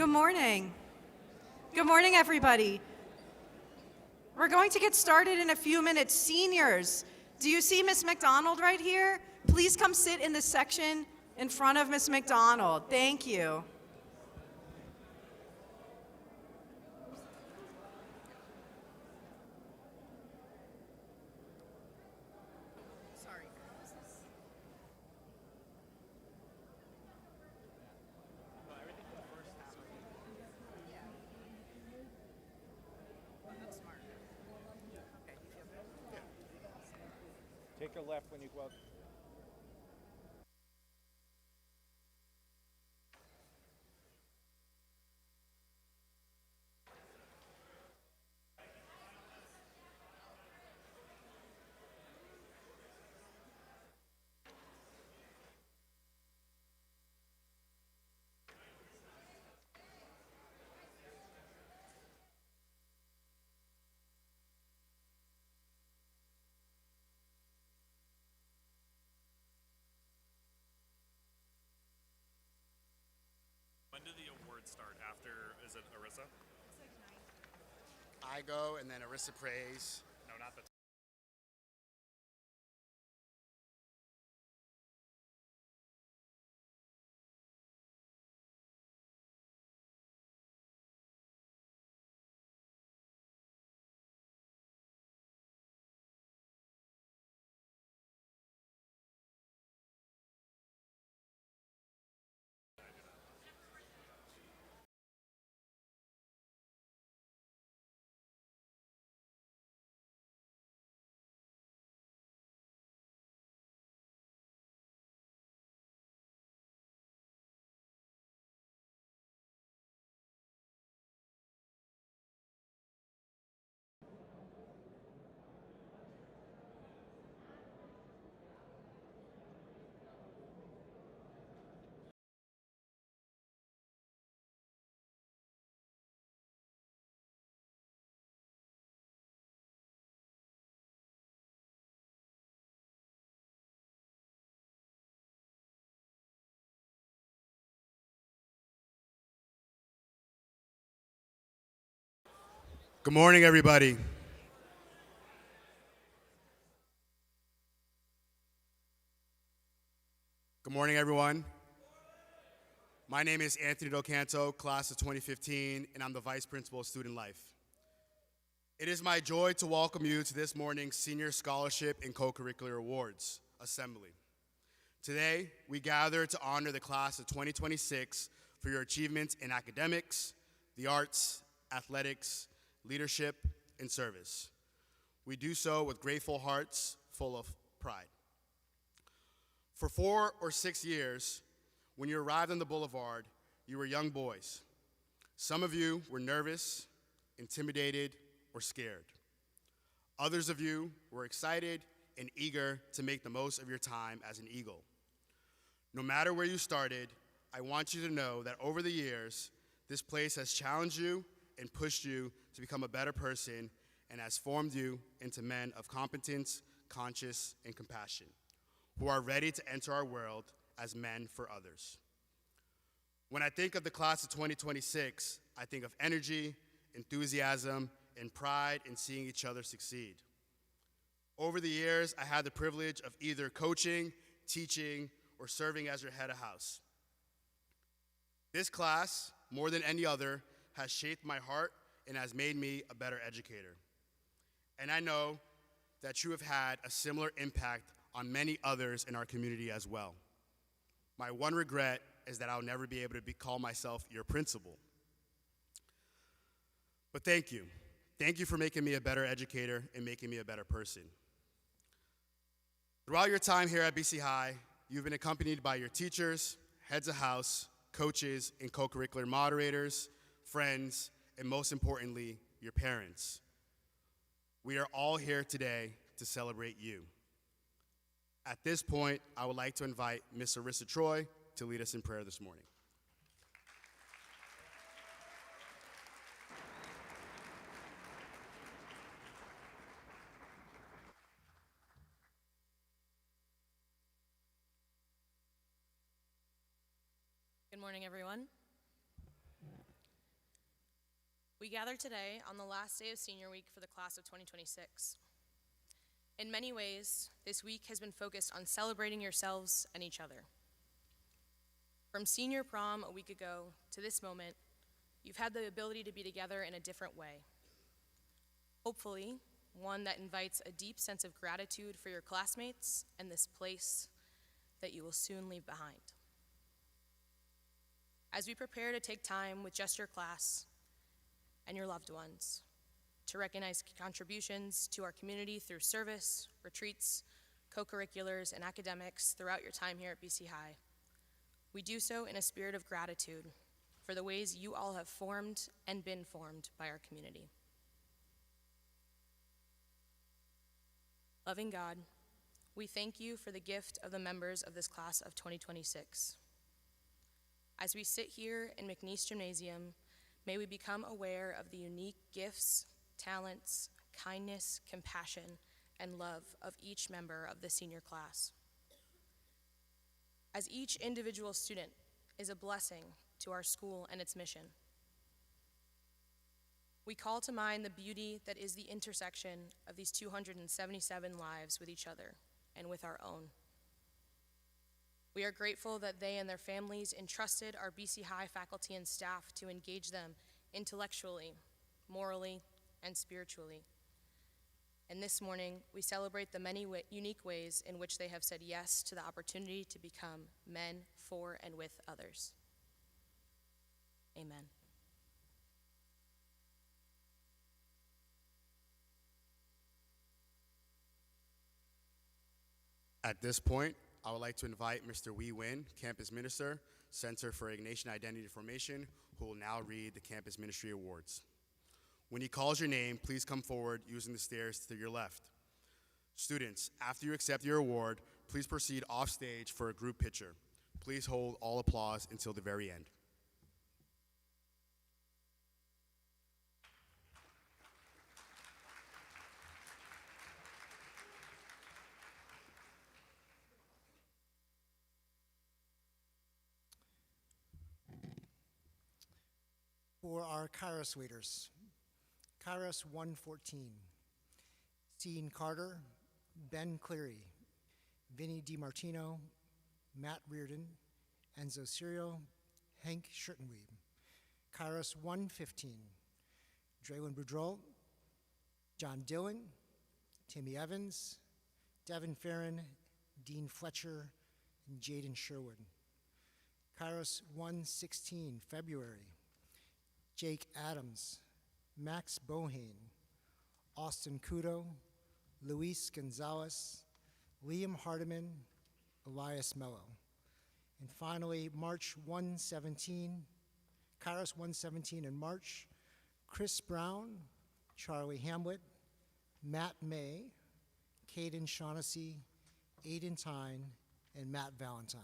Good morning. Good morning, everybody. We're going to get started in a few minutes. Seniors, do you see Miss McDonald right here? Please come sit in this section in front of Miss McDonald. Thank you. Take a left when you go out. When do the awards start? After, is it Arissa? I go and then Arissa prays. No, not the. Good morning, everybody. Good morning, everyone. My name is Anthony Del Canto, class of 2015, and I'm the Vice Principal of Student Life. It is my joy to welcome you to this morning's Senior Scholarship and Co-curricular Awards Assembly. Today, we gather to honor the class of 2026 for your achievements in academics, the arts, athletics, leadership, and service. We do so with grateful hearts full of pride. For 4 or 6 years, when you arrived on the boulevard, you were young boys. Some of you were nervous, intimidated, or scared. Others of you were excited and eager to make the most of your time as an Eagle. No matter where you started, I want you to know that over the years, this place has challenged you and pushed you to become a better person and has formed you into men of competence, conscience, and compassion, who are ready to enter our world as men for others. When I think of the class of 2026, I think of energy, enthusiasm, and pride in seeing each other succeed. Over the years, I had the privilege of either coaching, teaching, or serving as your head of house. This class, more than any other, has shaped my heart and has made me a better educator. And I know that you have had a similar impact on many others in our community as well. My one regret is that I'll never be able to call myself your principal. But thank you. Thank you for making me a better educator and making me a better person. Throughout your time here at BC High, you've been accompanied by your teachers, heads of house, coaches, and co-curricular moderators, friends, and most importantly, your parents. We are all here today to celebrate you. At this point, I would like to invite Ms. Arissa Troy to lead us in prayer this morning. Good morning, everyone. We gather today on the last day of senior week for the class of 2026. In many ways, this week has been focused on celebrating yourselves and each other. From senior prom a week ago to this moment, you've had the ability to be together in a different way. Hopefully, one that invites a deep sense of gratitude for your classmates and this place that you will soon leave behind. As we prepare to take time with just your class and your loved ones, to recognize contributions to our community through service, retreats, co-curriculars, and academics throughout your time here at BC High, we do so in a spirit of gratitude for the ways you all have formed and been formed by our community. Loving God, we thank you for the gift of the members of this class of 2026. As we sit here in McNeice Gymnasium, may we become aware of the unique gifts, talents, kindness, compassion, and love of each member of the senior class. As each individual student is a blessing to our school and its mission, we call to mind the beauty that is the intersection of these 277 lives with each other and with our own. We are grateful that they and their families entrusted our BC High faculty and staff to engage them intellectually, morally, and spiritually. And this morning, we celebrate the many unique ways in which they have said yes to the opportunity to become men for and with others. Amen. At this point, I would like to invite Mr. Wee Win, Campus Minister, Center for Ignatian Identity Formation, who will now read the Campus Ministry Awards. When he calls your name, please come forward using the stairs to your left. Students, after you accept your award, please proceed off stage for a group picture. Please hold all applause until the very end. For our Kairos leaders, Kairos 114, Sean Carter, Ben Cleary, Vinnie DiMartino, Matt Reardon, Enzo Cirio, Hank Schurtenweeb. Kairos 115, Draylon Boudreau, John Dillon, Timmy Evans, Devin Farron, Dean Fletcher, and Jaden Sherwood. Kairos 116, February, Jake Adams, Max Bohane, Austin Kudo, Luis Gonzalez, Liam Hardiman, Elias Mello. And finally, March 117, Kairos 117 in March, Chris Brown, Charlie Hamlet, Matt May, Caden Shaughnessy, Aiden Tyne, and Matt Valentine.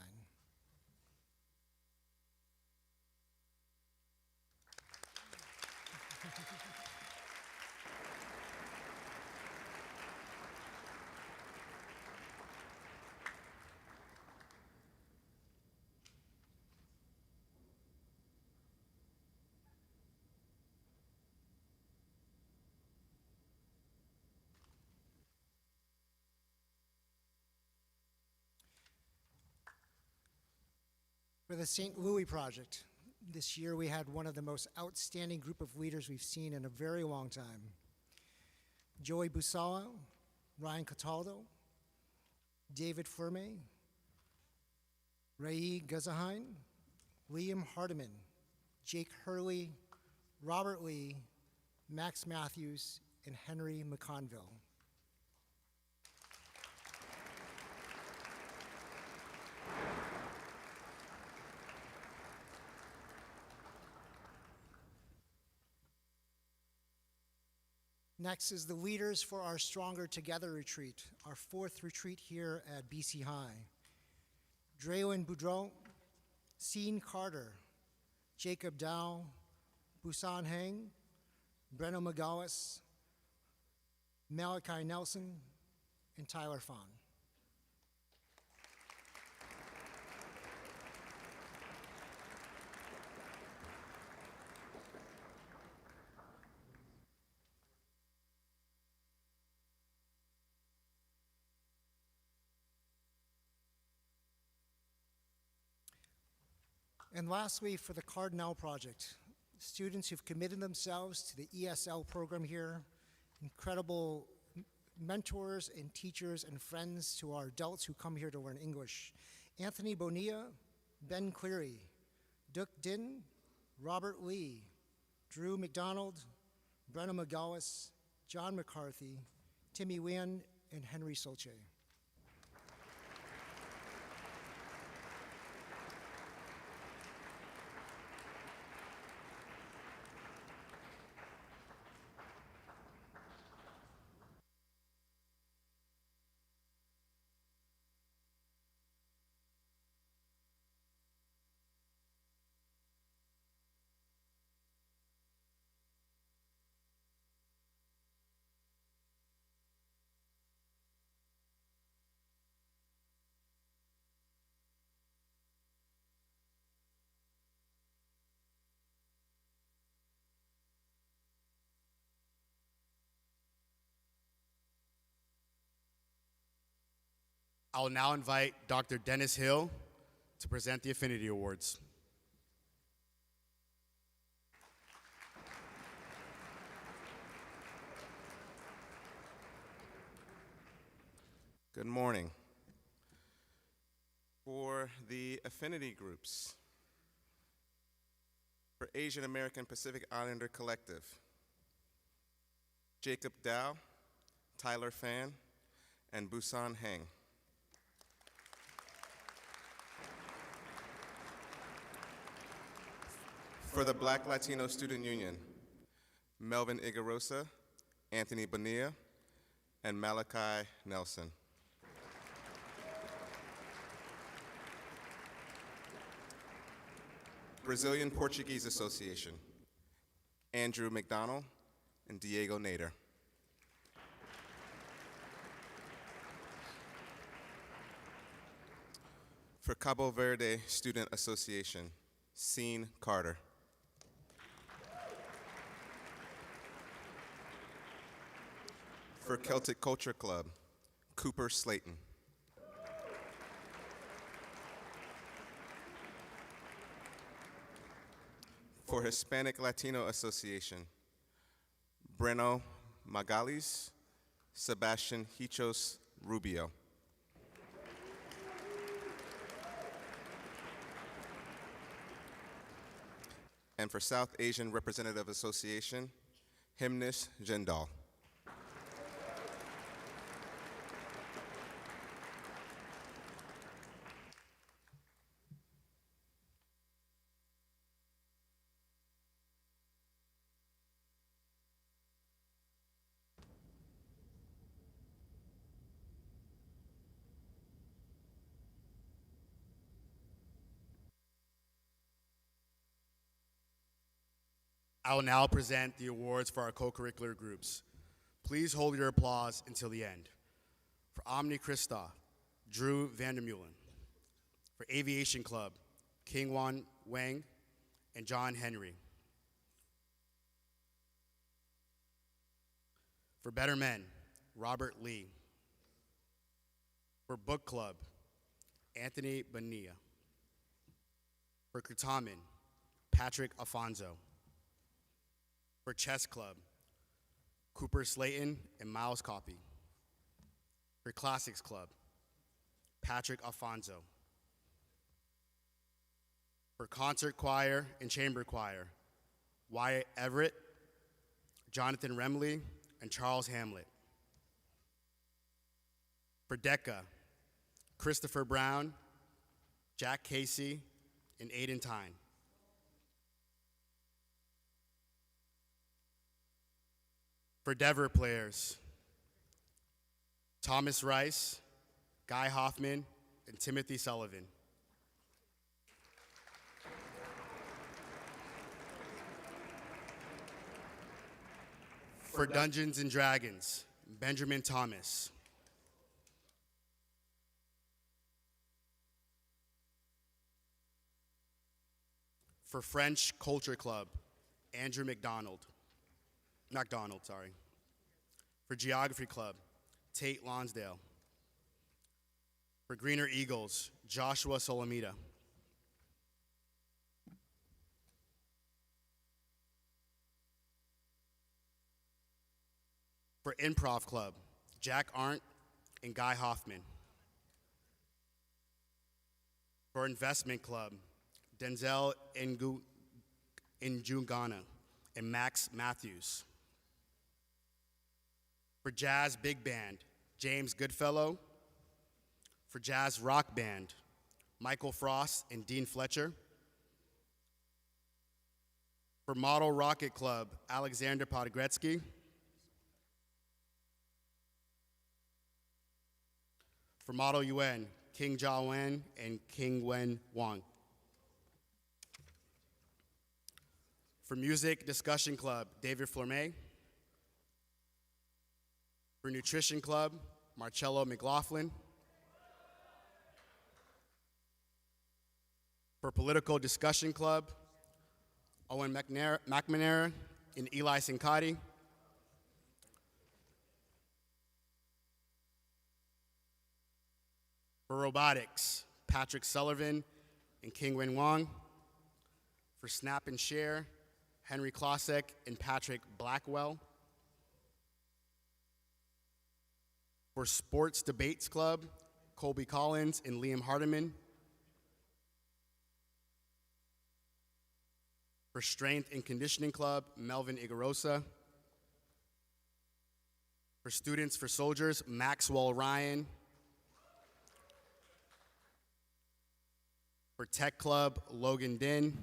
For the St. Louis Project, this year we had one of the most outstanding group of leaders we've seen in a very long time. Joey Busala, Ryan Cataldo, David Furme, Ray Guzahein, Liam Hardiman, Jake Hurley, Robert Lee, Max Matthews, and Henry McConville. Next is the leaders for our Stronger Together retreat, our fourth retreat here at BC High. Draylon Boudreau, Sean Carter, Jacob Dow, Busan Heng, Breno McGallis, Malachi Nelson, and Tyler Fong. And lastly, for the Cardinal Project, students who've committed themselves to the ESL program here, incredible mentors and teachers and friends to our adults who come here to learn English. Anthony Bonilla, Ben Cleary, Duc Din, Robert Lee, Drew McDonald, Brenna McGallis, John McCarthy, Timmy Wynn, and Henry Solche. I will now invite Dr. Dennis Hill to present the Affinity Awards. Good morning. For the Affinity groups, for Asian American Pacific Islander Collective, Jacob Dow, Tyler Fan, and Busan Heng. For the Black Latino Student Union, Melvin Igarosa, Anthony Bonilla, and Malachi Nelson. Brazilian Portuguese Association, Andrew McDonald and Diego Nader. For Cabo Verde Student Association, Sean Carter. For Celtic Culture Club, Cooper Slayton. For Hispanic Latino Association, Breno Magalis, Sebastian Hichos Rubio. And for South Asian Representative Association, Himnish Jindal. I will now present the awards for our co-curricular groups. Please hold your applause until the end. For Omni Christa, Drew Vandermeulen. For Aviation Club, King Wan Wang and John Henry. For Better Men, Robert Lee. For Book Club, Anthony Bonilla. For Kurtaman, Patrick Afonso. For Chess Club, Cooper Slayton and Miles Coppy. For Classics Club, Patrick Afonso. For Concert Choir and Chamber Choir, Wyatt Everett, Jonathan Remley, and Charles Hamlet. For DECA, Christopher Brown, Jack Casey, and Aiden Tyne. For Dever players, Thomas Rice, Guy Hoffman, and Timothy Sullivan. For Dungeons and Dragons, Benjamin Thomas. For French Culture Club, Andrew McDonald. For Geography Club, Tate Lonsdale. For Greener Eagles, Joshua Solomita. For Improv Club, Jack Arndt and Guy Hoffman. For Investment Club, Denzel Njugana and Max Matthews. For Jazz Big Band, James Goodfellow. For Jazz Rock Band, Michael Frost and Dean Fletcher. For Model Rocket Club, Alexander Podgretsky. For Model UN, King Ja Wen and King Wen Wang. For Music Discussion Club, David Florme. For Nutrition Club, Marcello McLaughlin. For Political Discussion Club, Owen McNamara and Eli Sincati. For Robotics, Patrick Sullivan and King Wen Wang. For Snap and Share, Henry Klosek and Patrick Blackwell. For Sports Debates Club, Colby Collins and Liam Hardiman. For Strength and Conditioning Club, Melvin Igarosa. For Students for Soldiers, Maxwell Ryan. For Tech Club, Logan Din.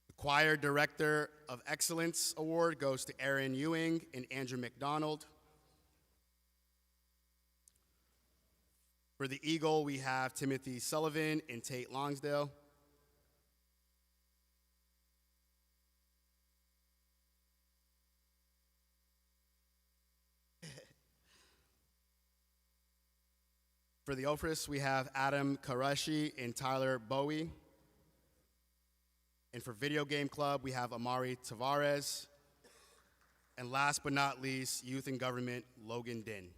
The Choir Director of Excellence Award goes to Aaron Ewing and Andrew McDonald. For the Eagle, we have Timothy Sullivan and Tate Longsdale. For the Opris, we have Adam Karashi and Tyler Bowie. And for Video Game Club, we have Amari Tavares. And last but not least, Youth and Government, Logan Din.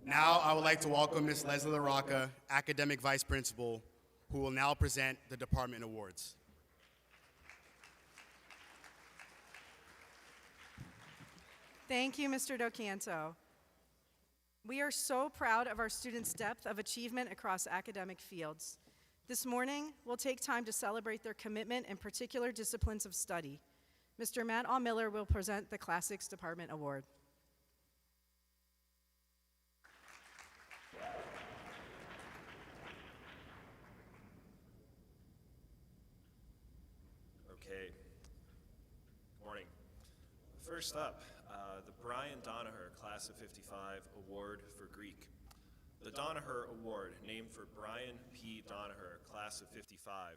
Now I would like to welcome Ms. Leslie LaRocca, Academic Vice Principal, who will now present the Department Awards. Thank you, Mr. Docanto. We are so proud of our students' depth of achievement across academic fields. This morning, we'll take time to celebrate their commitment in particular disciplines of study. Mr. Matt Miller will present the Classics Department Award. Okay. Good morning. First up, the Brian Donaher Class of '55 Award for Greek. The Donaher Award, named for Brian P. Donaher, Class of '55,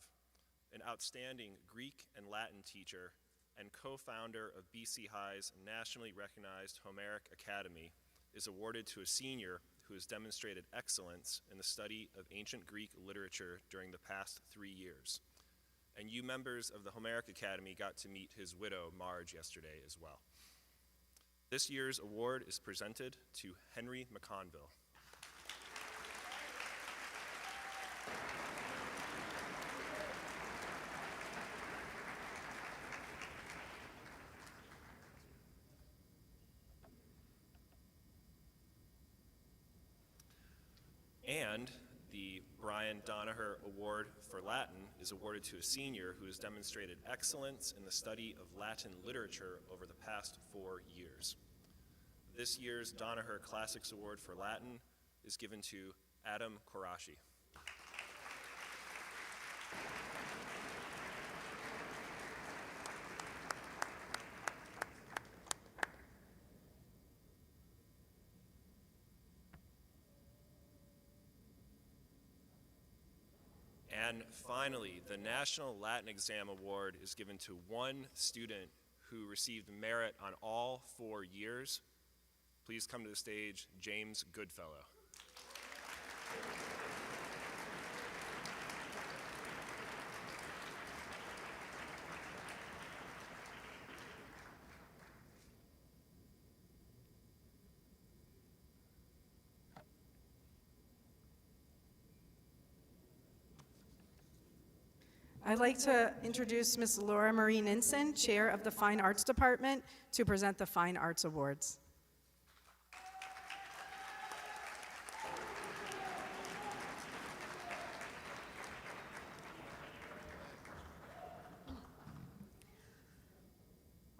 an outstanding Greek and Latin teacher and co-founder of BC High's nationally recognized Homeric Academy, is awarded to a senior who has demonstrated excellence in the study of ancient Greek literature during the past 3 years. And you members of the Homeric Academy got to meet his widow, Marge, yesterday as well. This year's award is presented to Henry McConville. And the Brian Donaher Award for Latin is awarded to a senior who has demonstrated excellence in the study of Latin literature over the past 4 years. This year's Donaher Classics Award for Latin is given to Adam Korashi. And finally, the National Latin Exam Award is given to one student who received merit on all 4 years. Please come to the stage, James Goodfellow. I'd like to introduce Ms. Laura Marie Ninson, Chair of the Fine Arts Department, to present the Fine Arts Awards.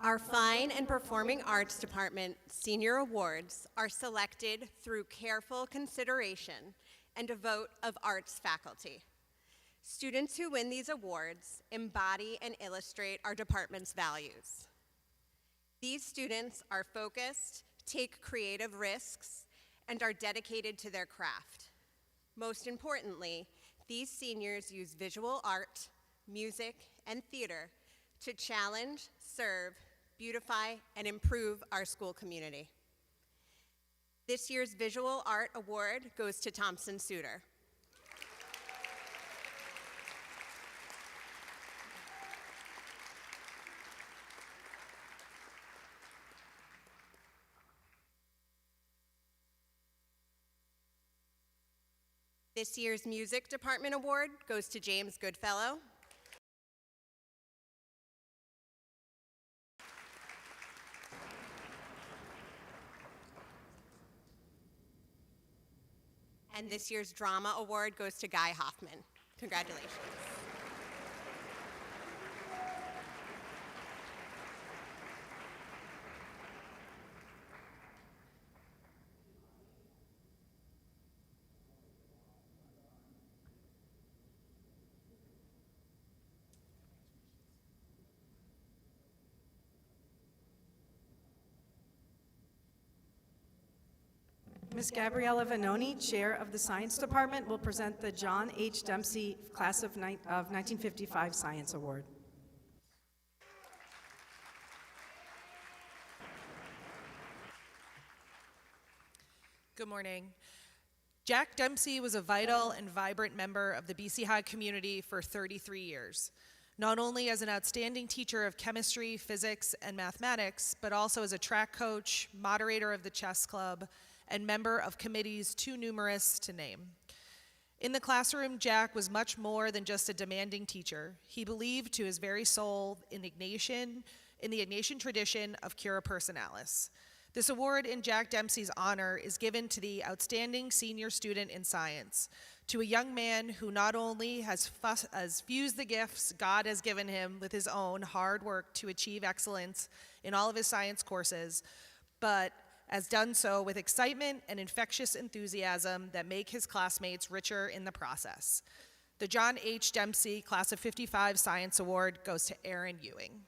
Our Fine and Performing Arts Department Senior Awards are selected through careful consideration and a vote of arts faculty. Students who win these awards embody and illustrate our department's values. These students are focused, take creative risks, and are dedicated to their craft. Most importantly, these seniors use visual art, music, and theater to challenge, serve, beautify, and improve our school community. This year's Visual Art Award goes to Thompson Suter. This year's Music Department Award goes to James Goodfellow. And this year's Drama Award goes to Guy Hoffman. Congratulations. Ms. Gabriella Vanoni, Chair of the Science Department, will present the John H. Dempsey Class of 1955 Science Award. Good morning. Jack Dempsey was a vital and vibrant member of the BC High community for 33 years, not only as an outstanding teacher of chemistry, physics, and mathematics, but also as a track coach, moderator of the chess club, and member of committees too numerous to name. In the classroom, Jack was much more than just a demanding teacher. He believed to his very soul in the Ignatian tradition of cura personalis. This award in Jack Dempsey's honor is given to the outstanding senior student in science, to a young man who not only has fused the gifts God has given him with his own hard work to achieve excellence in all of his science courses, but has done so with excitement and infectious enthusiasm that make his classmates richer in the process. The John H. Dempsey Class of 55 Science Award goes to Aaron Ewing.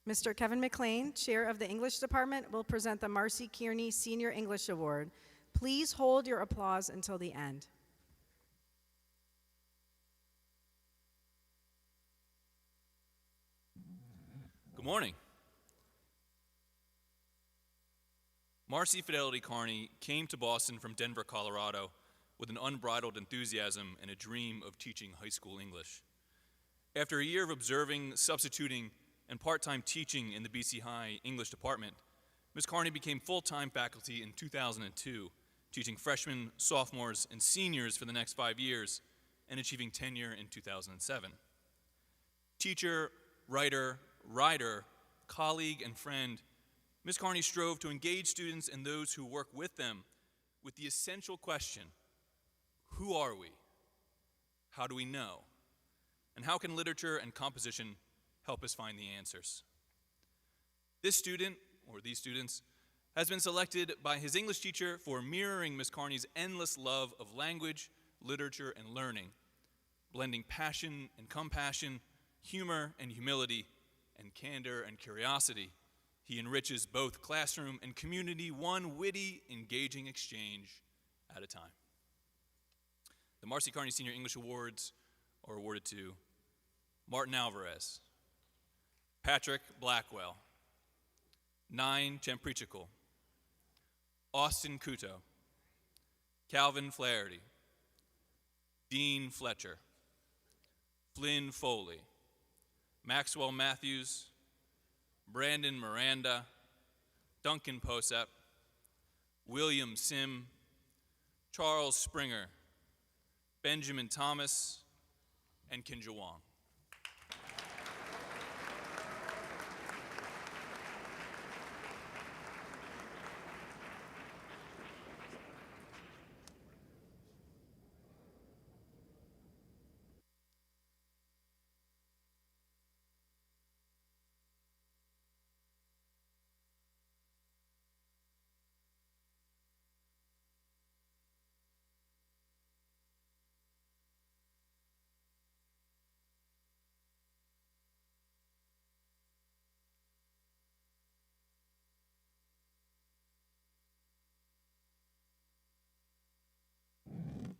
Mr. Kevin McLean, Chair of the English Department, will present the Marcy Kearney Senior English Award. Please hold your applause until the end. Good morning. Marcy Fidelity Kearney came to Boston from Denver, Colorado, with an unbridled enthusiasm and a dream of teaching high school English. After a year of observing, substituting, and part-time teaching in the BC High English department, Ms. Carney became full-time faculty in 2002, teaching freshmen, sophomores, and seniors for the next 5 years, and achieving tenure in 2007. Teacher, writer, rider, colleague, and friend, Ms. Carney strove to engage students and those who work with them with the essential question, who are we? How do we know? And how can literature and composition help us find the answers? This student, or these students, has been selected by his English teacher for mirroring Ms. Carney's endless love of language, literature, and learning, blending passion and compassion, humor and humility, and candor and curiosity. He enriches both classroom and community, one witty, engaging exchange at a time. The Marcy Carney Senior English Awards are awarded to Martin Alvarez, Patrick Blackwell, Nine Chemprichikul, Austin Kuto, Calvin Flaherty, Dean Fletcher, Flynn Foley, Maxwell Matthews, Brandon Miranda, Duncan Posep, William Sim, Charles Springer, Benjamin Thomas, and Kinja Wong.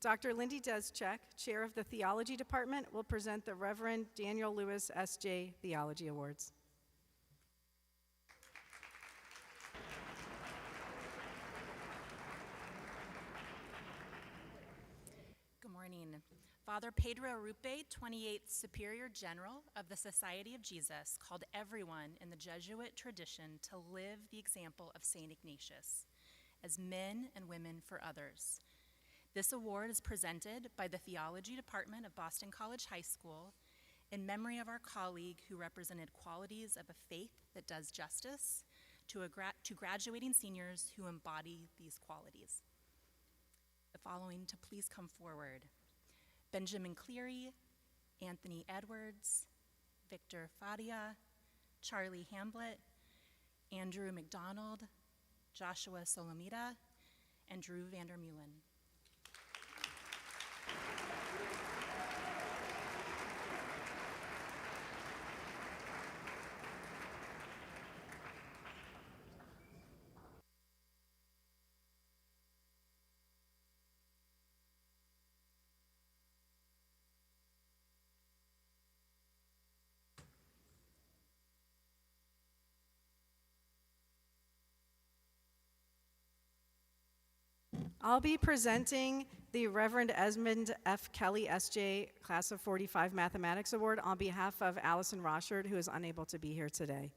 Dr. Lindy Deschek, Chair of the Theology Department, will present the Reverend Daniel Lewis S.J. Theology Awards. Good morning. Father Pedro Rupe, 28th Superior General of the Society of Jesus, called everyone in the Jesuit tradition to live the example of St. Ignatius as men and women for others. This award is presented by the Theology Department of Boston College High School in memory of our colleague who represented qualities of a faith that does justice to graduating seniors who embody these qualities. The following to please come forward: Benjamin Cleary, Anthony Edwards, Victor Fadia, Charlie Hamblett, Andrew McDonald, Joshua Solomita, and Drew Vandermeulen. I'll be presenting the Reverend Esmond F. Kelly, S.J., Class of 45 Mathematics Award on behalf of Allison Rochard, who is unable to be here today.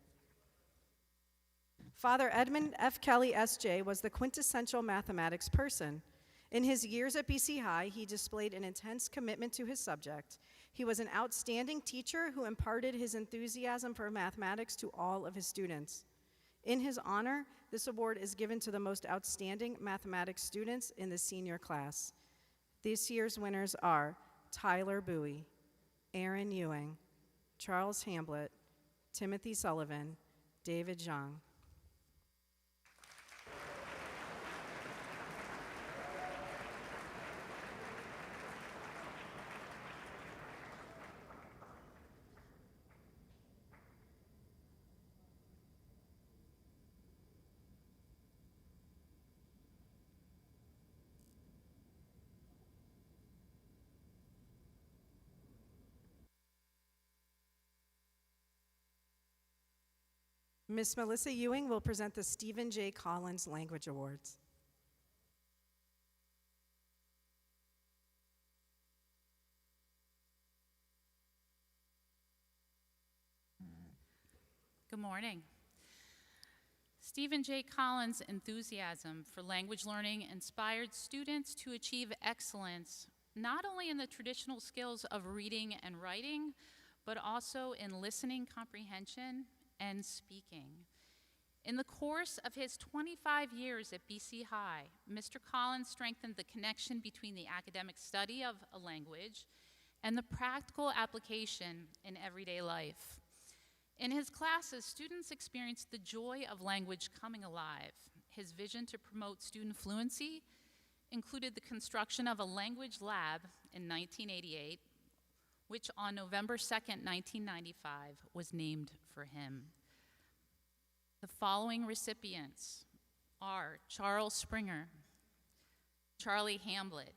Father Edmund F. Kelly, S.J., was the quintessential mathematics person. In his years at BC High, he displayed an intense commitment to his subject. He was an outstanding teacher who imparted his enthusiasm for mathematics to all of his students. In his honor, this award is given to the most outstanding mathematics students in the senior class. This year's winners are Tyler Bowie, Aaron Ewing, Charles Hamblett, Timothy Sullivan, David Zhang. Miss Melissa Ewing will present the Stephen J. Collins Language Awards. Good morning. Stephen J. Collins' enthusiasm for language learning inspired students to achieve excellence not only in the traditional skills of reading and writing, but also in listening comprehension and speaking. In the course of his 25 years at BC High, Mr. Collins strengthened the connection between the academic study of a language and the practical application in everyday life. In his classes, students experienced the joy of language coming alive. His vision to promote student fluency included the construction of a language lab in 1988, which on November 2nd, 1995, was named for him. The following recipients are Charles Springer, Charlie Hamblett,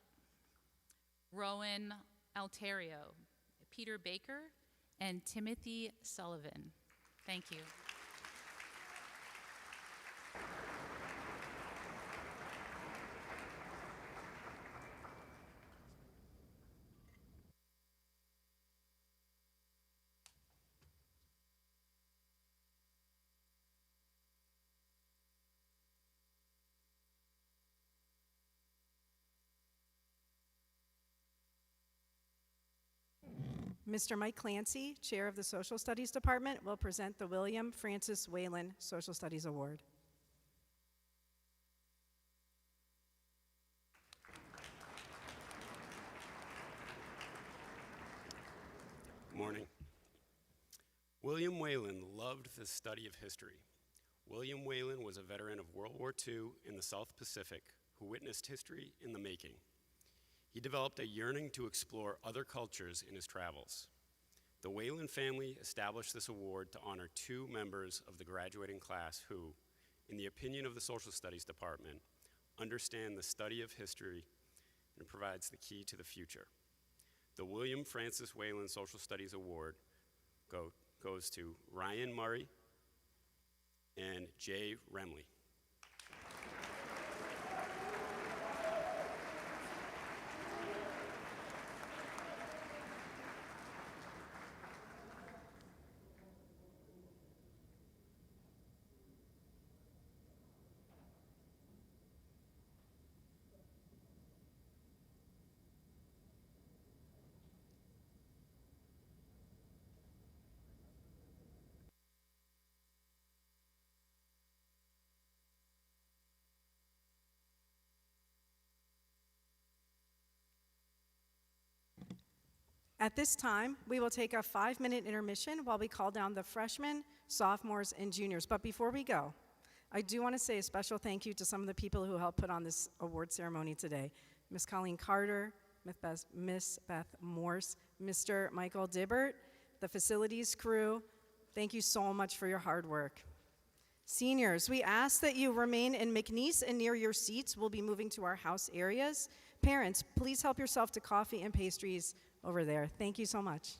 Rowan Alterio, Peter Baker, and Timothy Sullivan. Thank you. Mr. Mike Clancy, Chair of the Social Studies Department, will present the William Francis Whalen Social Studies Award. Morning. William Whalen loved the study of history. William Whalen was a veteran of World War II in the South Pacific who witnessed history in the making. He developed a yearning to explore other cultures in his travels. The Whalen family established this award to honor two members of the graduating class who, in the opinion of the Social Studies Department, understand the study of history and provides the key to the future. The William Francis Whalen Social Studies Award goes to Ryan Murray and Jay Remley. At this time, we will take a 5-minute intermission while we call down the freshmen, sophomores, and juniors. But before we go, I do want to say a special thank you to some of the people who helped put on this award ceremony today. Miss Colleen Carter, Miss Beth Morse, Mr. Michael Dibbert, the facilities crew. Thank you so much for your hard work. Seniors, we ask that you remain in McNeice and near your seats. We'll be moving to our house areas. Parents, please help yourself to coffee and pastries over there. Thank you so much.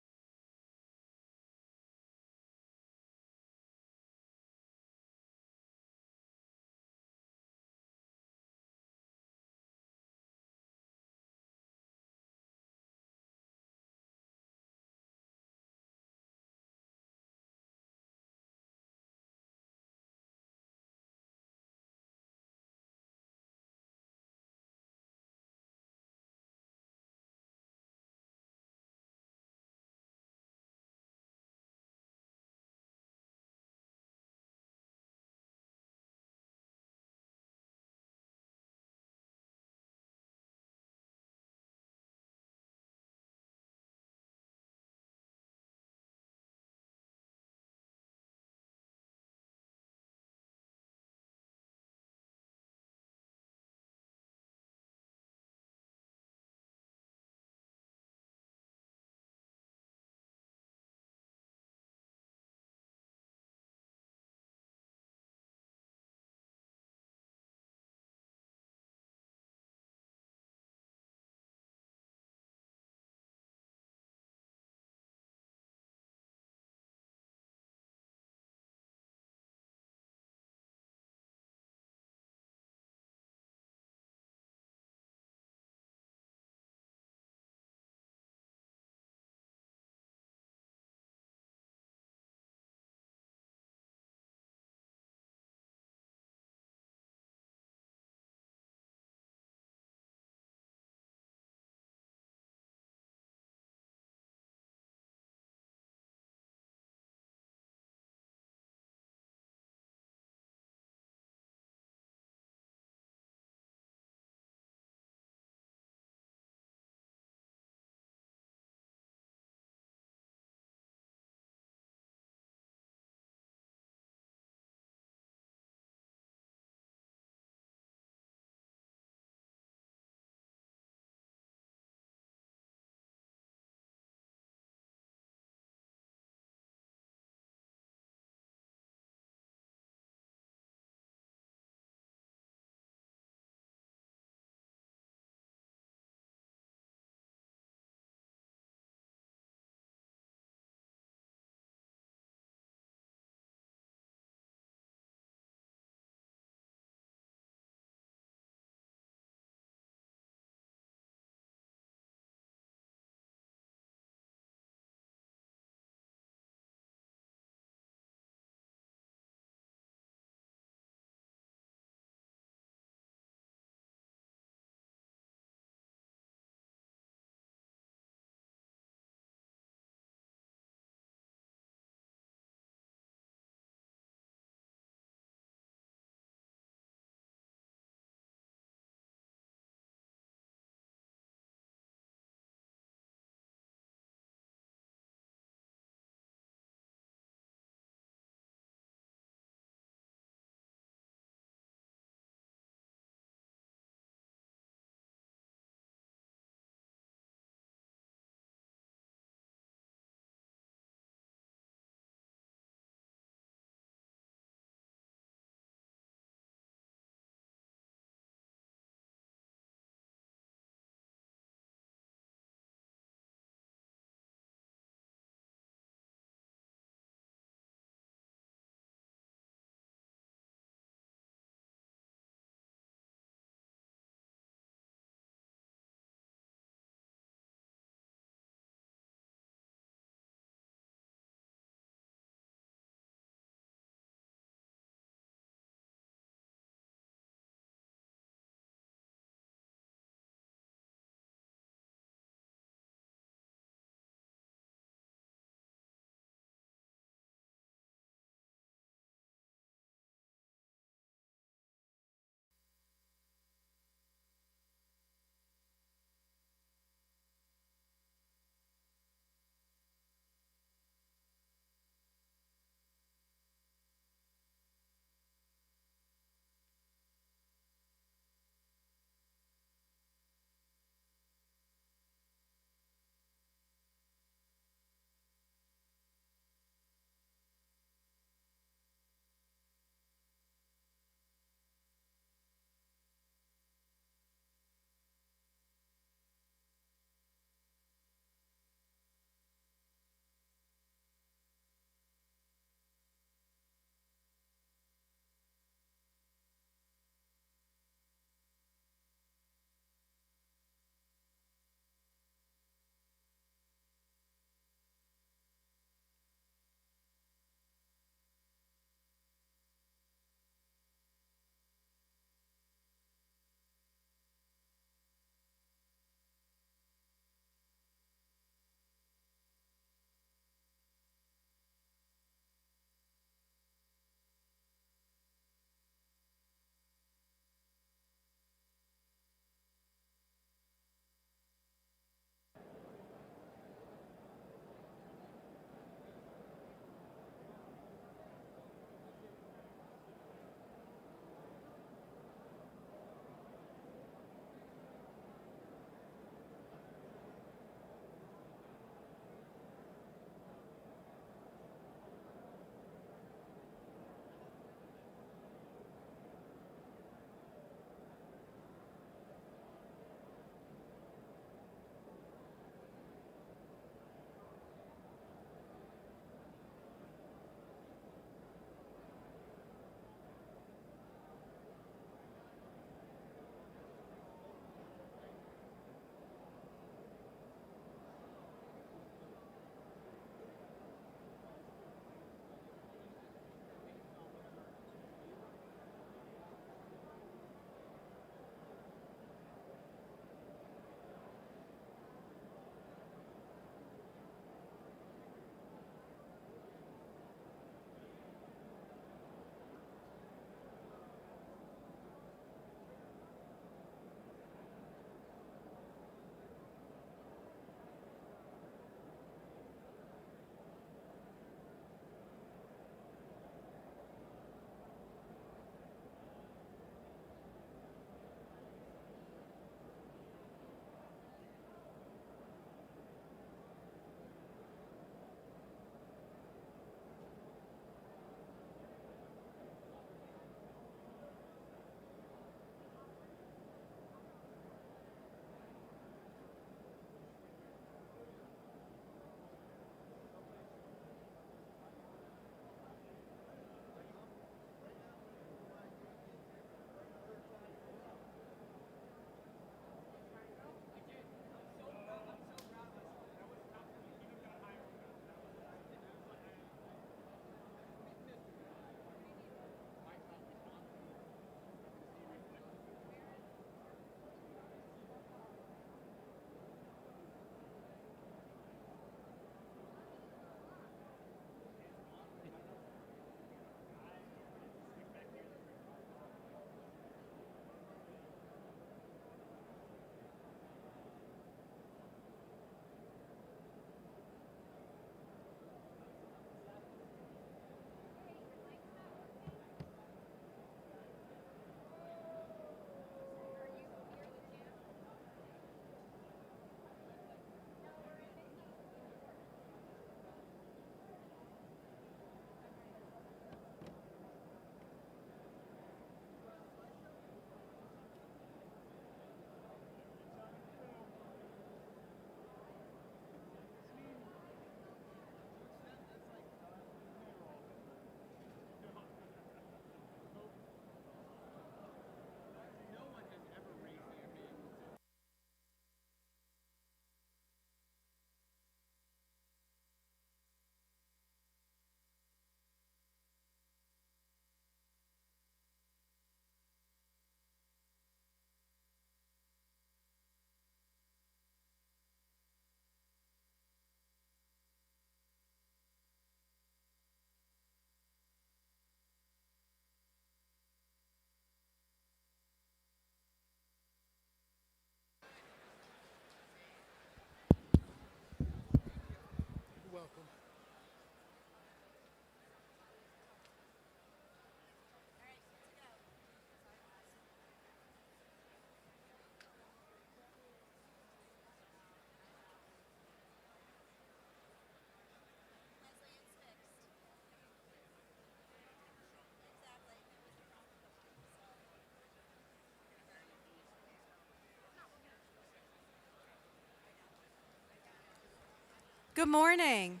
Good morning.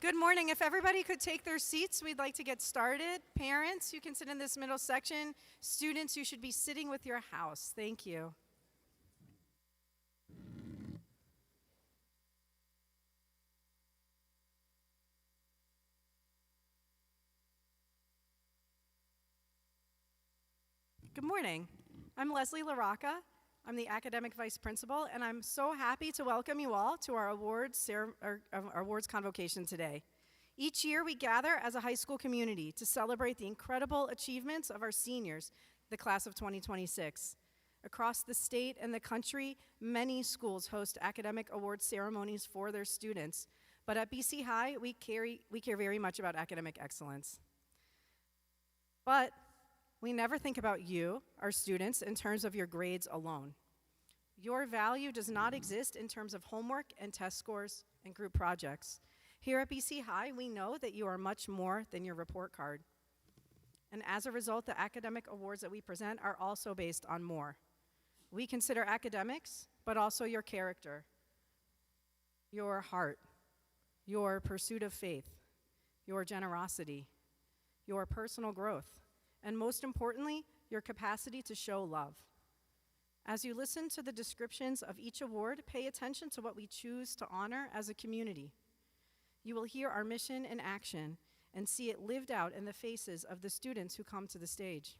Good morning. If everybody could take their seats, we'd like to get started. Parents, you can sit in this middle section. Students, you should be sitting with your house. Thank you. Good morning. I'm Leslie LaRocca. I'm the academic vice principal, and I'm so happy to welcome you all to our awards convocation today. Each year, we gather as a high school community to celebrate the incredible achievements of our seniors, the class of 2026. Across the state and the country, many schools host academic awards ceremonies for their students, but at BC High, we care very much about academic excellence. But we never think about you, our students, in terms of your grades alone. Your value does not exist in terms of homework and test scores and group projects. Here at BC High, we know that you are much more than your report card. And as a result, the academic awards that we present are also based on more. We consider academics, but also your character, your heart, your pursuit of faith, your generosity, your personal growth, and most importantly, your capacity to show love. As you listen to the descriptions of each award, pay attention to what we choose to honor as a community. You will hear our mission in action and see it lived out in the faces of the students who come to the stage.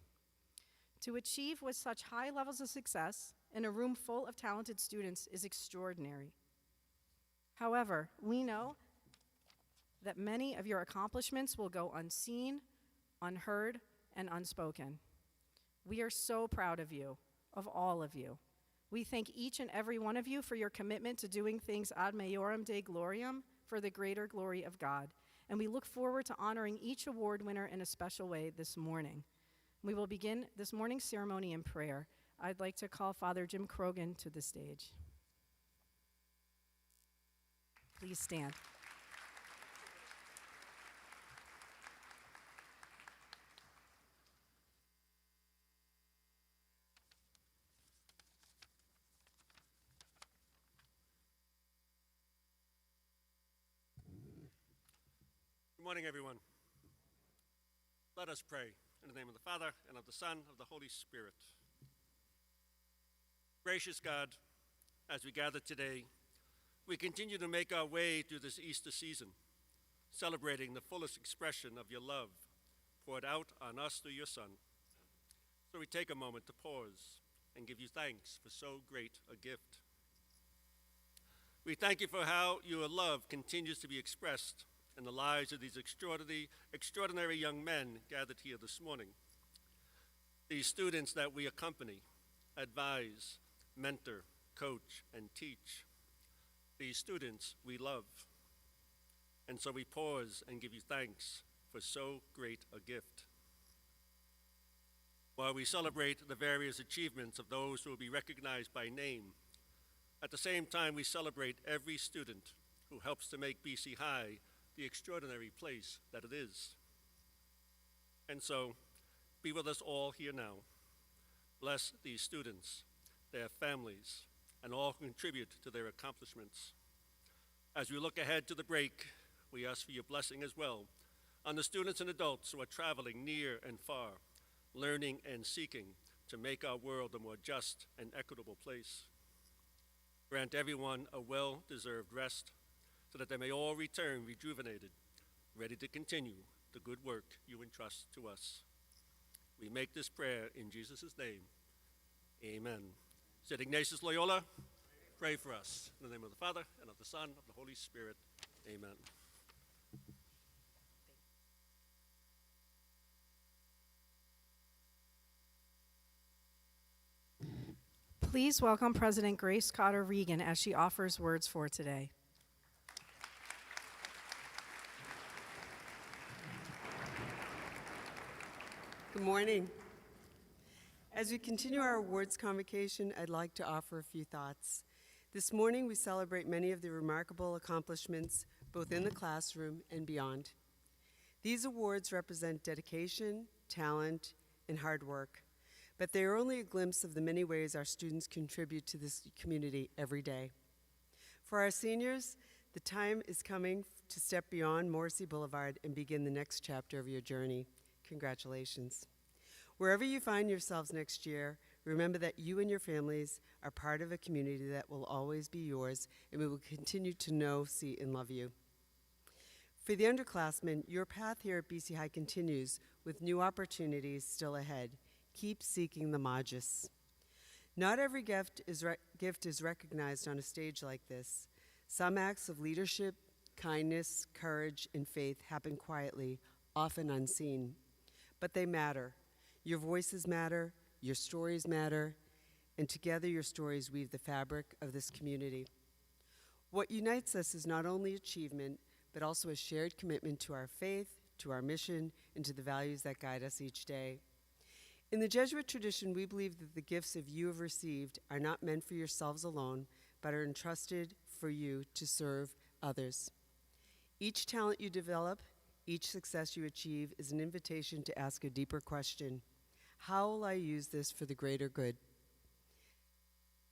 To achieve with such high levels of success in a room full of talented students is extraordinary. However, we know that many of your accomplishments will go unseen, unheard, and unspoken. We are so proud of you, of all of you. We thank each and every one of you for your commitment to doing things ad majorem Dei gloriam, for the greater glory of God. And we look forward to honoring each award winner in a special way this morning. We will begin this morning's ceremony in prayer. I'd like to call Father Jim Krogan to the stage. Please stand. Good morning, everyone. Let us pray in the name of the Father, and of the Son, of the Holy Spirit. Gracious God, as we gather today, we continue to make our way through this Easter season, celebrating the fullest expression of your love poured out on us through your Son. So we take a moment to pause and give you thanks for so great a gift. We thank you for how your love continues to be expressed in the lives of these extraordinary young men gathered here this morning. These students that we accompany, advise, mentor, coach, and teach. These students we love. And so we pause and give you thanks for so great a gift. While we celebrate the various achievements of those who will be recognized by name, at the same time we celebrate every student who helps to make BC High the extraordinary place that it is. And so, be with us all here now. Bless these students, their families, and all who contribute to their accomplishments. As we look ahead to the break, we ask for your blessing as well on the students and adults who are traveling near and far, learning and seeking to make our world a more just and equitable place. Grant everyone a well-deserved rest, so that they may all return rejuvenated, ready to continue the good work you entrust to us. We make this prayer in Jesus' name. Amen. St. Ignatius Loyola, pray for us. In the name of the Father, and of the Son, of the Holy Spirit. Amen. Please welcome President Grace Cotter Regan as she offers words for today. Good morning. As we continue our awards convocation, I'd like to offer a few thoughts. This morning, we celebrate many of the remarkable accomplishments both in the classroom and beyond. These awards represent dedication, talent, and hard work, but they are only a glimpse of the many ways our students contribute to this community every day. For our seniors, the time is coming to step beyond Morrissey Boulevard and begin the next chapter of your journey. Congratulations. Wherever you find yourselves next year, remember that you and your families are part of a community that will always be yours, and we will continue to know, see, and love you. For the underclassmen, your path here at BC High continues with new opportunities still ahead. Keep seeking the Magis. Not every gift is recognized on a stage like this. Some acts of leadership, kindness, courage, and faith happen quietly, often unseen. But they matter. Your voices matter, your stories matter, and together your stories weave the fabric of this community. What unites us is not only achievement, but also a shared commitment to our faith, to our mission, and to the values that guide us each day. In the Jesuit tradition, we believe that the gifts of you have received are not meant for yourselves alone, but are entrusted for you to serve others. Each talent you develop, each success you achieve is an invitation to ask a deeper question. How will I use this for the greater good?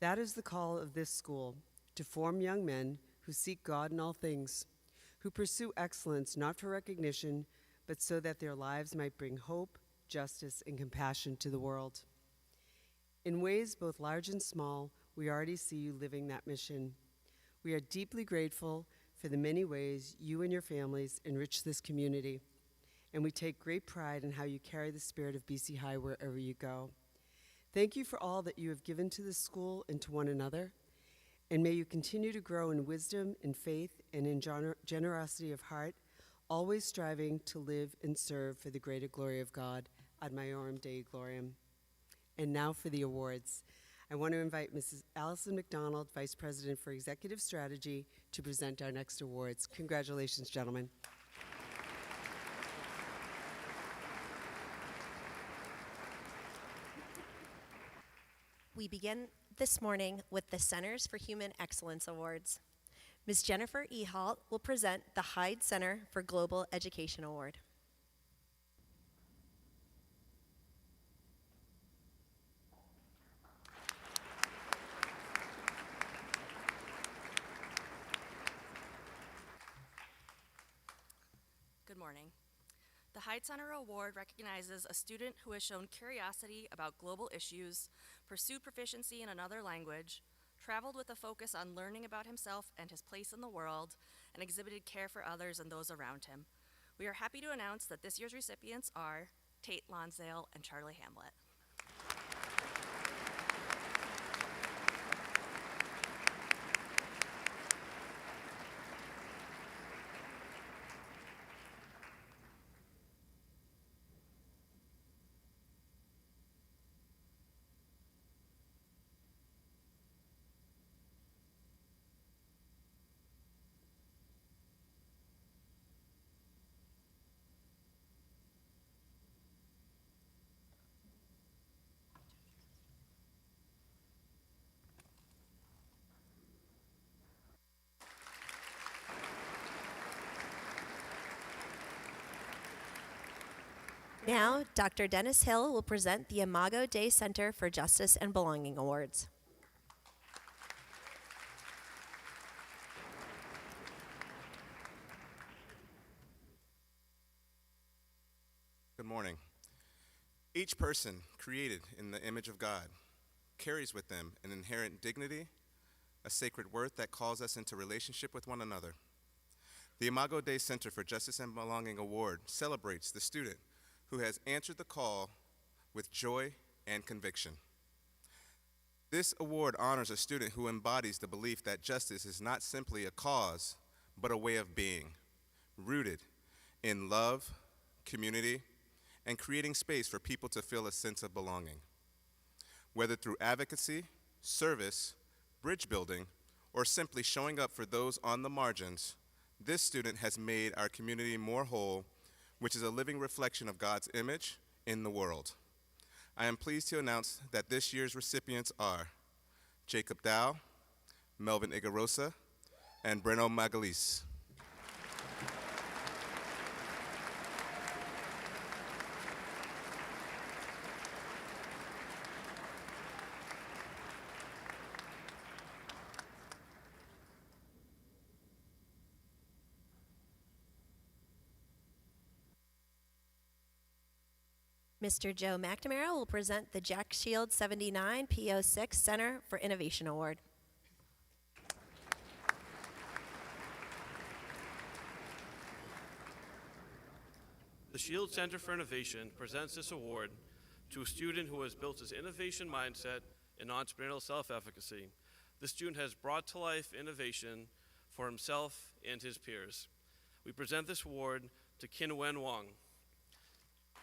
That is the call of this school, to form young men who seek God in all things, who pursue excellence not for recognition, but so that their lives might bring hope, justice, and compassion to the world. In ways both large and small, we already see you living that mission. We are deeply grateful for the many ways you and your families enrich this community, and we take great pride in how you carry the spirit of BC High wherever you go. Thank you for all that you have given to this school and to one another, and may you continue to grow in wisdom, in faith, and in generosity of heart, always striving to live and serve for the greater glory of God, ad maiorem Dei gloriam. And now for the awards. I want to invite Mrs. Allison McDonald, Vice President for Executive Strategy, to present our next awards. Congratulations, gentlemen. We begin this morning with the Centers for Human Excellence Awards. Ms. Jennifer Ehalt will present the Hyde Center for Global Education Award. Good morning. The Hyde Center Award recognizes a student who has shown curiosity about global issues, pursued proficiency in another language, traveled with a focus on learning about himself and his place in the world, and exhibited care for others and those around him. We are happy to announce that this year's recipients are Tate Lonsdale and Charlie Hamlet. Now, Dr. Dennis Hill will present the Imago Dei Center for Justice and Belonging Awards. Good morning. Each person created in the image of God carries with them an inherent dignity, a sacred worth that calls us into relationship with one another. The Imago Dei Center for Justice and Belonging Award celebrates the student who has answered the call with joy and conviction. This award honors a student who embodies the belief that justice is not simply a cause, but a way of being, rooted in love, community, and creating space for people to feel a sense of belonging. Whether through advocacy, service, bridge building, or simply showing up for those on the margins, this student has made our community more whole, which is a living reflection of God's image in the world. I am pleased to announce that this year's recipients are Jacob Dow, Melvin Igarosa, and Breno Magalise. Mr. Joe McNamara will present the Jack Shield 79 PO6 Center for Innovation Award. The Shield Center for Innovation presents this award to a student who has built his innovation mindset and entrepreneurial self-efficacy. The student has brought to life innovation for himself and his peers. We present this award to Kin Wen Wong.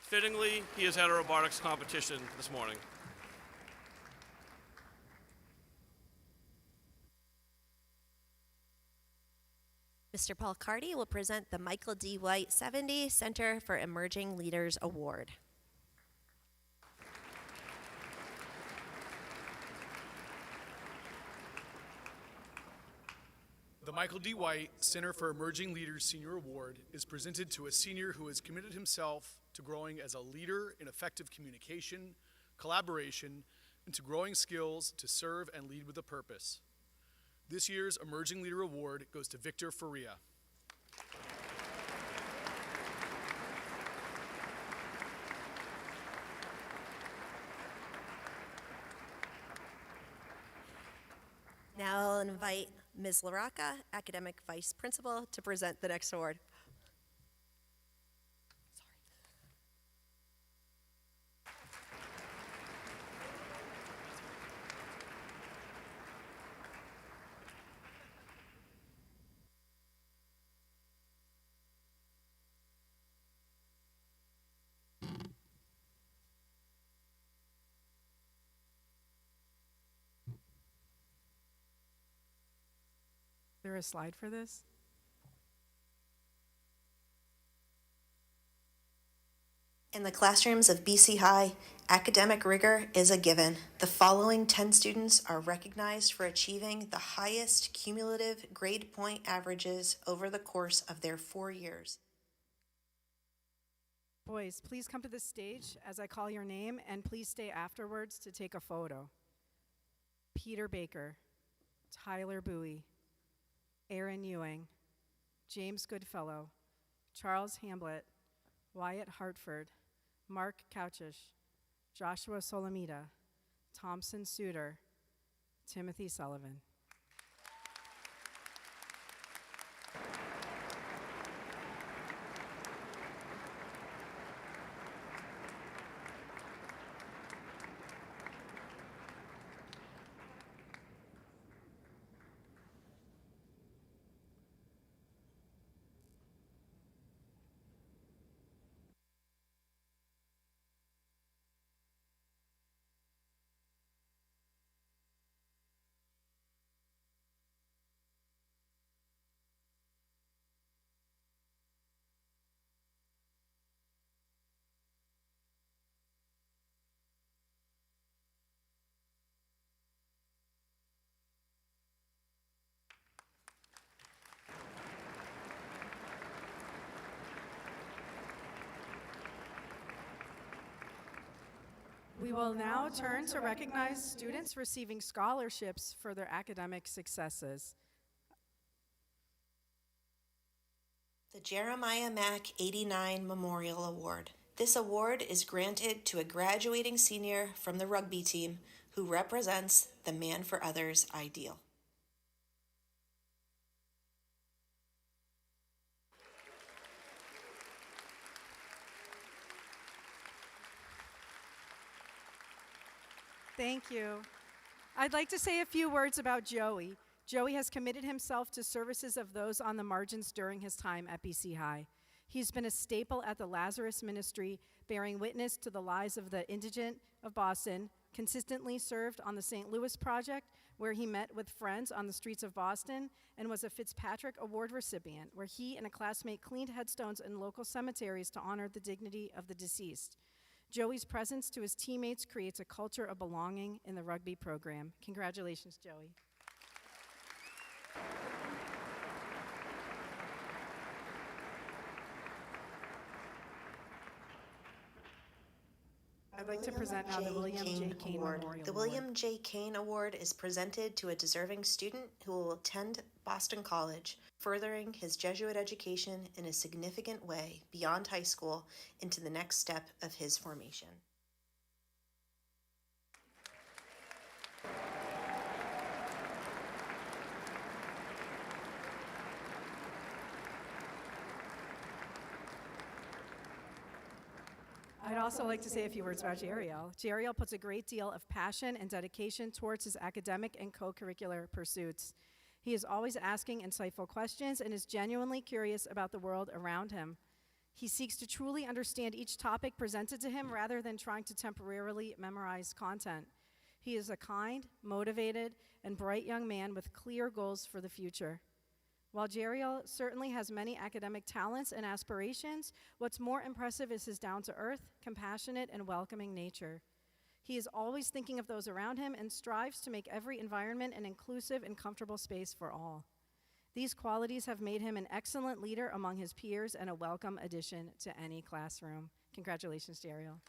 Fittingly, he has had a robotics competition this morning. Mr. Paul Carty will present the Michael D. White 70 Center for Emerging Leaders Award. The Michael D. White Center for Emerging Leaders Senior Award is presented to a senior who has committed himself to growing as a leader in effective communication, collaboration, and to growing skills to serve and lead with a purpose. This year's Emerging Leader Award goes to Victor Faria. Now I'll invite Ms. LaRocca, Academic Vice Principal, to present the next award. Is there a slide for this? In the classrooms of BC High, academic rigor is a given. The following 10 students are recognized for achieving the highest cumulative grade point averages over the course of their 4 years. Boys, please come to the stage as I call your name, and please stay afterwards to take a photo. Peter Baker, Tyler Bowie, Aaron Ewing, James Goodfellow, Charles Hamblett, Wyatt Hartford, Mark Couchish, Joshua Solomita, Thompson Suter, Timothy Sullivan. We will now turn to recognize students receiving scholarships for their academic successes. The Jeremiah Mack 89 Memorial Award. This award is granted to a graduating senior from the rugby team who represents the man for others ideal. Thank you. I'd like to say a few words about Joey. Joey has committed himself to services of those on the margins during his time at BC High. He's been a staple at the Lazarus Ministry, bearing witness to the lives of the indigent of Boston, consistently served on the St. Louis Project, where he met with friends on the streets of Boston, and was a Fitzpatrick Award recipient, where he and a classmate cleaned headstones in local cemeteries to honor the dignity of the deceased. Joey's presence to his teammates creates a culture of belonging in the rugby program. Congratulations, Joey. I'd like to present now the William J. Kane Memorial The Award. William J. Kane Award is presented to a deserving student who will attend Boston College, furthering his Jesuit education in a significant way beyond high school into the next step of his formation. I'd also like to say a few words about Jeriel. Jeriel puts a great deal of passion and dedication towards his academic and co-curricular pursuits. He is always asking insightful questions and is genuinely curious about the world around him. He seeks to truly understand each topic presented to him rather than trying to temporarily memorize content. He is a kind, motivated, and bright young man with clear goals for the future. While Jeriel certainly has many academic talents and aspirations, what's more impressive is his down-to-earth, compassionate, and welcoming nature. He is always thinking of those around him and strives to make every environment an inclusive and comfortable space for all. These qualities have made him an excellent leader among his peers and a welcome addition to any classroom. Congratulations, Jeriel.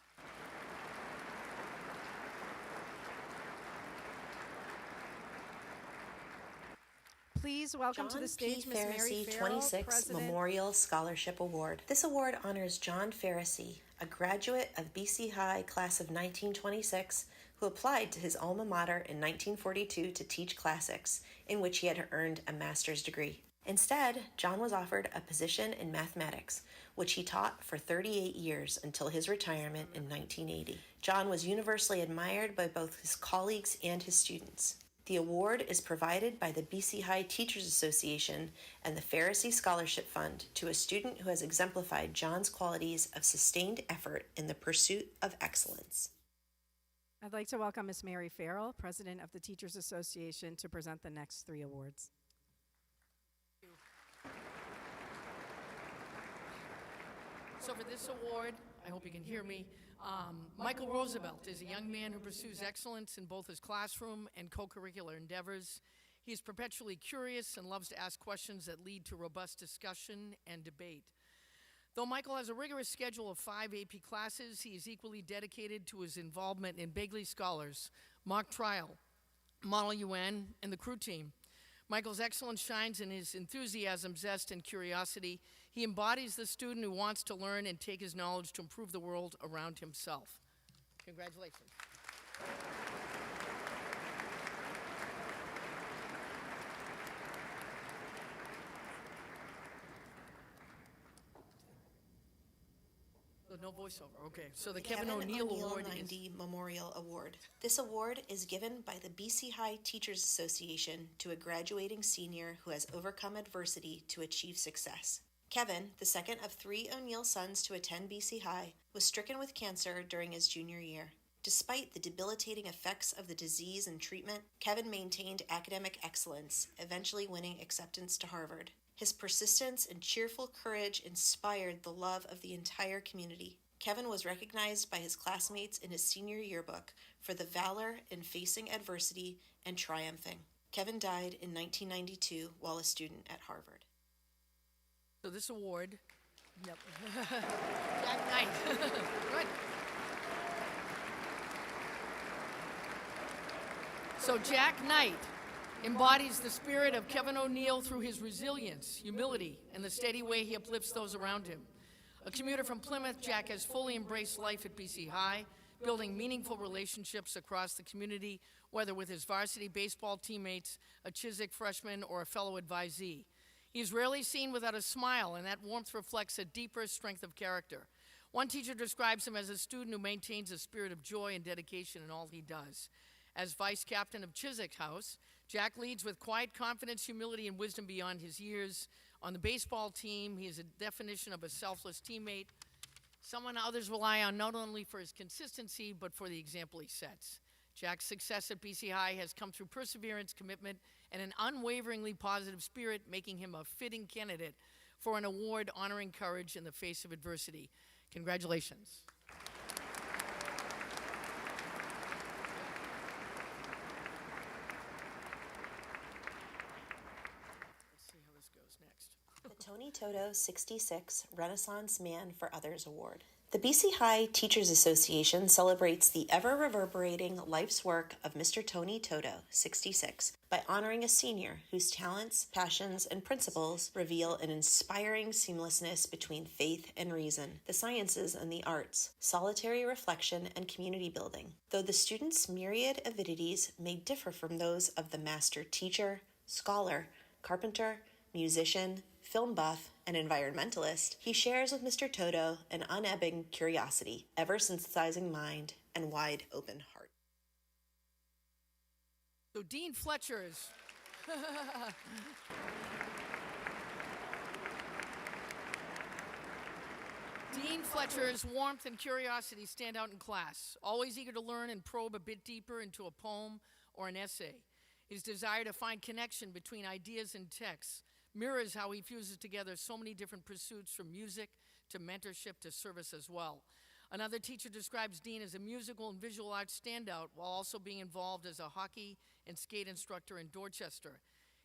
Please welcome to the stage Ms. Mary Farrell, 26 President. Memorial Scholarship Award. This award honors John Pharisee, a graduate of BC High class of 1926, who applied to his alma mater in 1942 to teach classics, in which he had earned a master's degree. Instead, John was offered a position in mathematics, which he taught for 38 years until his retirement in 1980. John was universally admired by both his colleagues and his students. The award is provided by the BC High Teachers Association and the Pharisee Scholarship Fund to a student who has exemplified John's qualities of sustained effort in the pursuit of excellence. I'd like to welcome Ms. Mary Farrell, President of the Teachers Association, to present the next three awards. So for this award, I hope you can hear me, Michael Roosevelt is a young man who pursues excellence in both his classroom and co-curricular endeavors. He is perpetually curious and loves to ask questions that lead to robust discussion and debate. Though Michael has a rigorous schedule of 5 AP classes, he is equally dedicated to his involvement in Begley Scholars, Mock Trial, Model UN, and the crew team. Michael's excellence shines in his enthusiasm, zest, and curiosity. He embodies the student who wants to learn and take his knowledge to improve the world around himself. Congratulations. No voiceover, okay. So the Kevin O'Neill Award 90 Memorial Award. This award is given by the BC High Teachers Association to a graduating senior who has overcome adversity to achieve success. Kevin, the second of 3 O'Neill sons to attend BC High, was stricken with cancer during his junior year. Despite the debilitating effects of the disease and treatment, Kevin maintained academic excellence, eventually winning acceptance to Harvard. His persistence and cheerful courage inspired the love of the entire community. Kevin was recognized by his classmates in his senior yearbook for the valor in facing adversity and triumphing. Kevin died in 1992 while a student at Harvard. So this award, yep. Jack Knight. Good. So Jack Knight embodies the spirit of Kevin O'Neill through his resilience, humility, and the steady way he uplifts those around him. A commuter from Plymouth, Jack has fully embraced life at BC High, building meaningful relationships across the community, whether with his varsity baseball teammates, a Chiswick freshman, or a fellow advisee. He is rarely seen without a smile, and that warmth reflects a deeper strength of character. One teacher describes him as a student who maintains a spirit of joy and dedication in all he does. As vice captain of Chiswick House, Jack leads with quiet confidence, humility, and wisdom beyond his years. On the baseball team, he is a definition of a selfless teammate, someone others rely on not only for his consistency, but for the example he sets. Jack's success at BC High has come through perseverance, commitment, and an unwaveringly positive spirit, making him a fitting candidate for an award honoring courage in the face of adversity. Congratulations. Let's see how this goes next. The Tony Toto 66 Renaissance Man for Others Award. The BC High Teachers Association celebrates the ever-reverberating life's work of Mr. Tony Toto, 66, by honoring a senior whose talents, passions, and principles reveal an inspiring seamlessness between faith and reason, the sciences and the arts, solitary reflection, and community building. Though the student's myriad avidities may differ from those of the master teacher, scholar, carpenter, musician, film buff, and environmentalist, he shares with Mr. Toto an unebbing curiosity, ever-synthesizing mind, and wide open heart. So Dean Fletcher's. Dean Fletcher's warmth and curiosity stand out in class, always eager to learn and probe a bit deeper into a poem or an essay. His desire to find connection between ideas and texts mirrors how he fuses together so many different pursuits, from music to mentorship to service as well. Another teacher describes Dean as a musical and visual arts standout while also being involved as a hockey and skate instructor in Dorchester.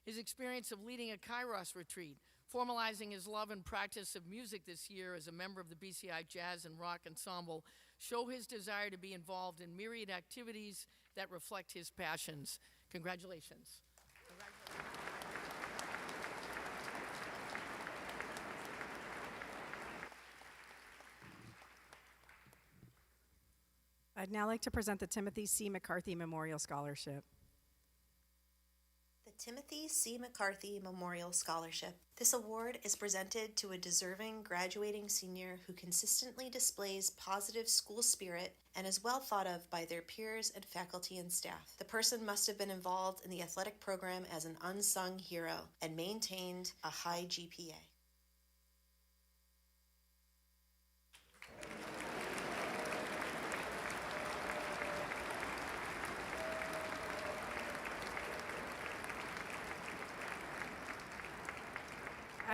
His experience of leading a Kairos retreat, formalizing his love and practice of music this year as a member of the BCI Jazz and Rock Ensemble, show his desire to be involved in myriad activities that reflect his passions. Congratulations. I'd now like to present the Timothy C. McCarthy Memorial Scholarship. The Timothy C. McCarthy Memorial Scholarship. This award is presented to a deserving graduating senior who consistently displays positive school spirit and is well thought of by their peers and faculty and staff. The person must have been involved in the athletic program as an unsung hero and maintained a high GPA.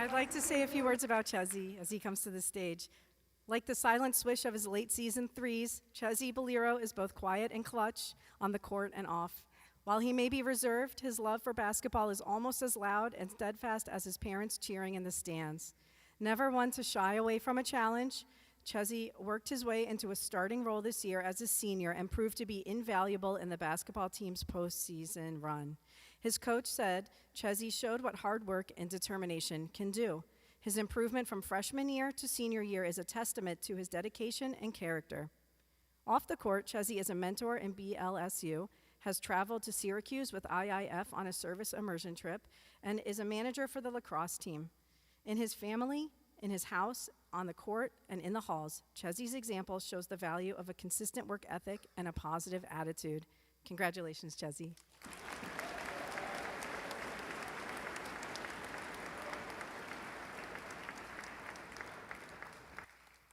I'd like to say a few words about Chezzy as he comes to the stage. Like the silent swish of his late season threes, Chezzy Bolero is both quiet and clutch on the court and off. While he may be reserved, his love for basketball is almost as loud and steadfast as his parents cheering in the stands. Never one to shy away from a challenge, Chezzy worked his way into a starting role this year as a senior and proved to be invaluable in the basketball team's postseason run. His coach said Chezzy showed what hard work and determination can do. His improvement from freshman year to senior year is a testament to his dedication and character. Off the court, Chezzy is a mentor in BLSU, has traveled to Syracuse with IIF on a service immersion trip, and is a manager for the lacrosse team. In his family, in his house, on the court, and in the halls, Chezzy's example shows the value of a consistent work ethic and a positive attitude. Congratulations, Chezzy.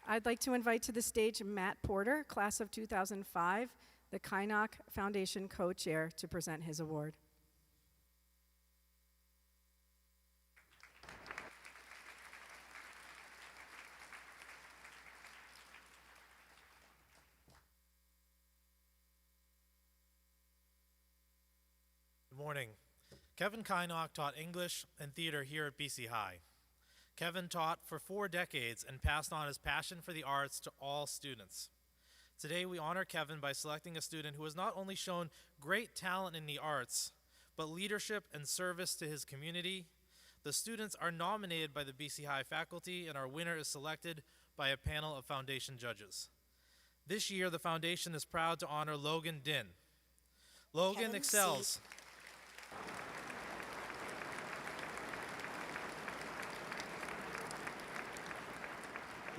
I'd like to invite to the stage Matt Porter, class of 2005, the Kynoch Foundation co-chair, to present his award. Good morning. Kevin Kynoch taught English and theater here at BC High. Kevin taught for 4 decades and passed on his passion for the arts to all students. Today we honor Kevin by selecting a student who has not only shown great talent in the arts, but leadership and service to his community. The students are nominated by the BC High faculty, and our winner is selected by a panel of foundation judges. This year the foundation is proud to honor Logan Din. Logan Kevin excels.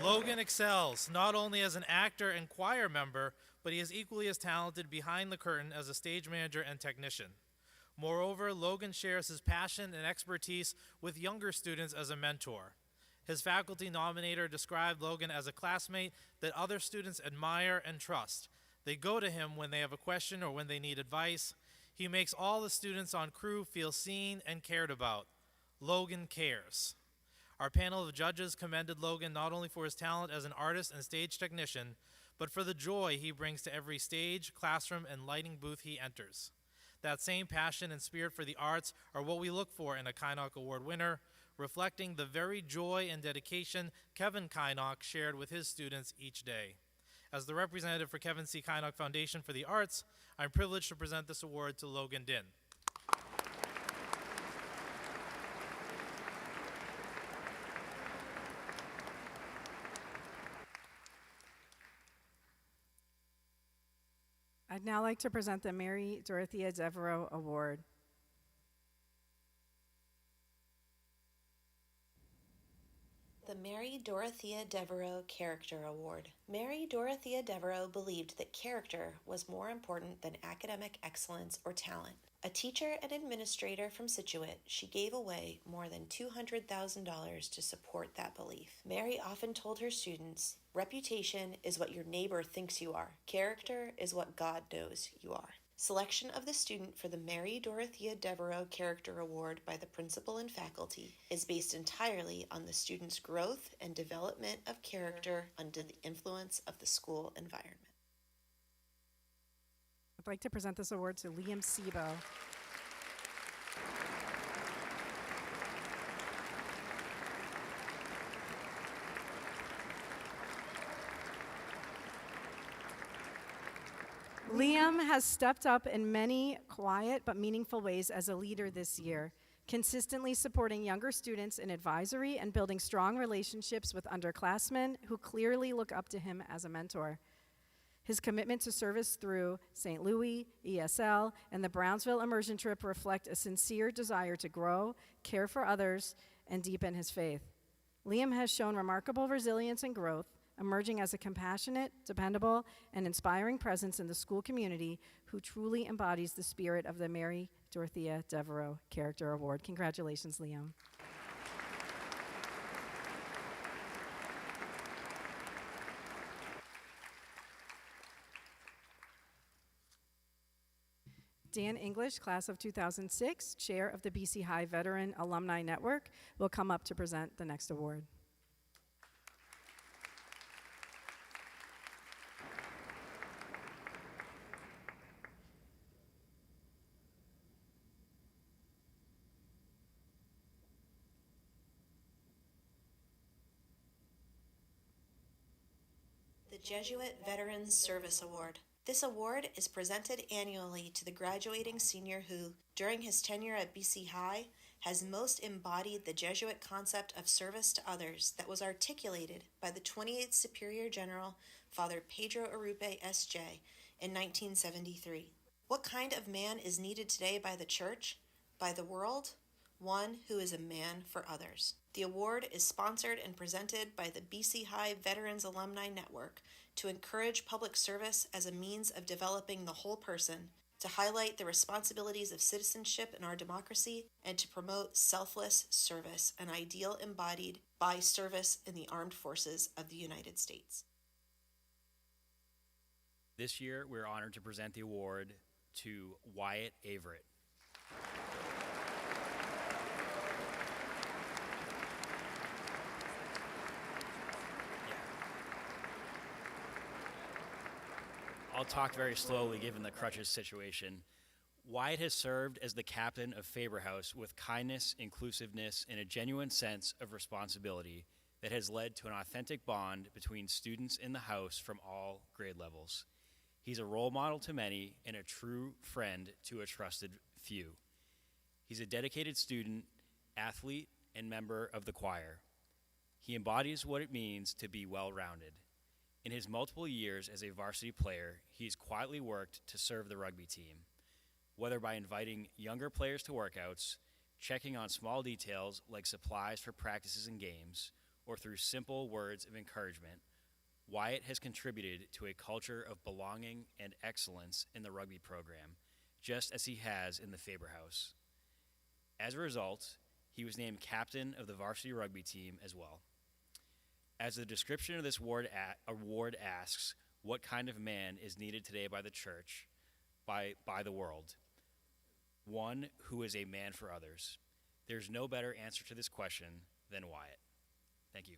Logan excels not only as an actor and choir member, but he is equally as talented behind the curtain as a stage manager and technician. Moreover, Logan shares his passion and expertise with younger students as a mentor. His faculty nominator described Logan as a classmate that other students admire and trust. They go to him when they have a question or when they need advice. He makes all the students on crew feel seen and cared about. Logan cares. Our panel of judges commended Logan not only for his talent as an artist and stage technician, but for the joy he brings to every stage, classroom, and lighting booth he enters. That same passion and spirit for the arts are what we look for in a Kynoch Award winner. reflecting the very joy and dedication Kevin Kynock shared with his students each day. As the representative for Kevin C. Kynock Foundation for the Arts, I'm privileged to present this award to Logan Din. I'd now like to present the Mary Dorothea Devereaux Award. The Mary Dorothea Devereaux Character Award. Mary Dorothea Devereaux believed that character was more important than academic excellence or talent. A teacher and administrator from Scituate, she gave away more than $200,000 to support that belief. Mary often told her students, "Reputation is what your neighbor thinks you are. Character is what God knows you are." Selection of the student for the Mary Dorothea Devereaux Character Award by the principal and faculty is based entirely on the student's growth and development of character under the influence of the school environment. I'd like to present this award to Liam Sebo. Liam has stepped up in many quiet but meaningful ways as a leader this year, consistently supporting younger students in advisory and building strong relationships with underclassmen who clearly look up to him as a mentor. His commitment to service through St. Louis, ESL, and the Brownsville immersion trip reflect a sincere desire to grow, care for others, and deepen his faith. Liam has shown remarkable resilience and growth, emerging as a compassionate, dependable, and inspiring presence in the school community who truly embodies the spirit of the Mary Dorothea Devereaux Character Award. Congratulations, Liam. Dan English, class of 2006, chair of the BC High Veteran Alumni Network, will come up to present the next award. The Jesuit Veterans Service Award. This award is presented annually to the graduating senior who, during his tenure at BC High, has most embodied the Jesuit concept of service to others that was articulated by the 28th Superior General, Father Pedro Arrupe, S.J., in 1973. What kind of man is needed today by the Church, by the world? One who is a man for others. The award is sponsored and presented by the BC High Veterans Alumni Network to encourage public service as a means of developing the whole person, to highlight the responsibilities of citizenship in our democracy, and to promote selfless service, an ideal embodied by service in the armed forces of the United States. This year, we're honored to present the award to Wyatt Averett. I'll talk very slowly given the crutches situation. Wyatt has served as the captain of Faber House with kindness, inclusiveness, and a genuine sense of responsibility that has led to an authentic bond between students in the house from all grade levels. He's a role model to many and a true friend to a trusted few. He's a dedicated student, athlete, and member of the choir. He embodies what it means to be well-rounded. In his multiple years as a varsity player, he's quietly worked to serve the rugby team, whether by inviting younger players to workouts, checking on small details like supplies for practices and games, or through simple words of encouragement. Wyatt has contributed to a culture of belonging and excellence in the rugby program, just as he has in the Faber House. As a result, he was named captain of the varsity rugby team as well. As the description of this award asks, what kind of man is needed today by the church, by the world? One who is a man for others. There's no better answer to this question than Wyatt. Thank you.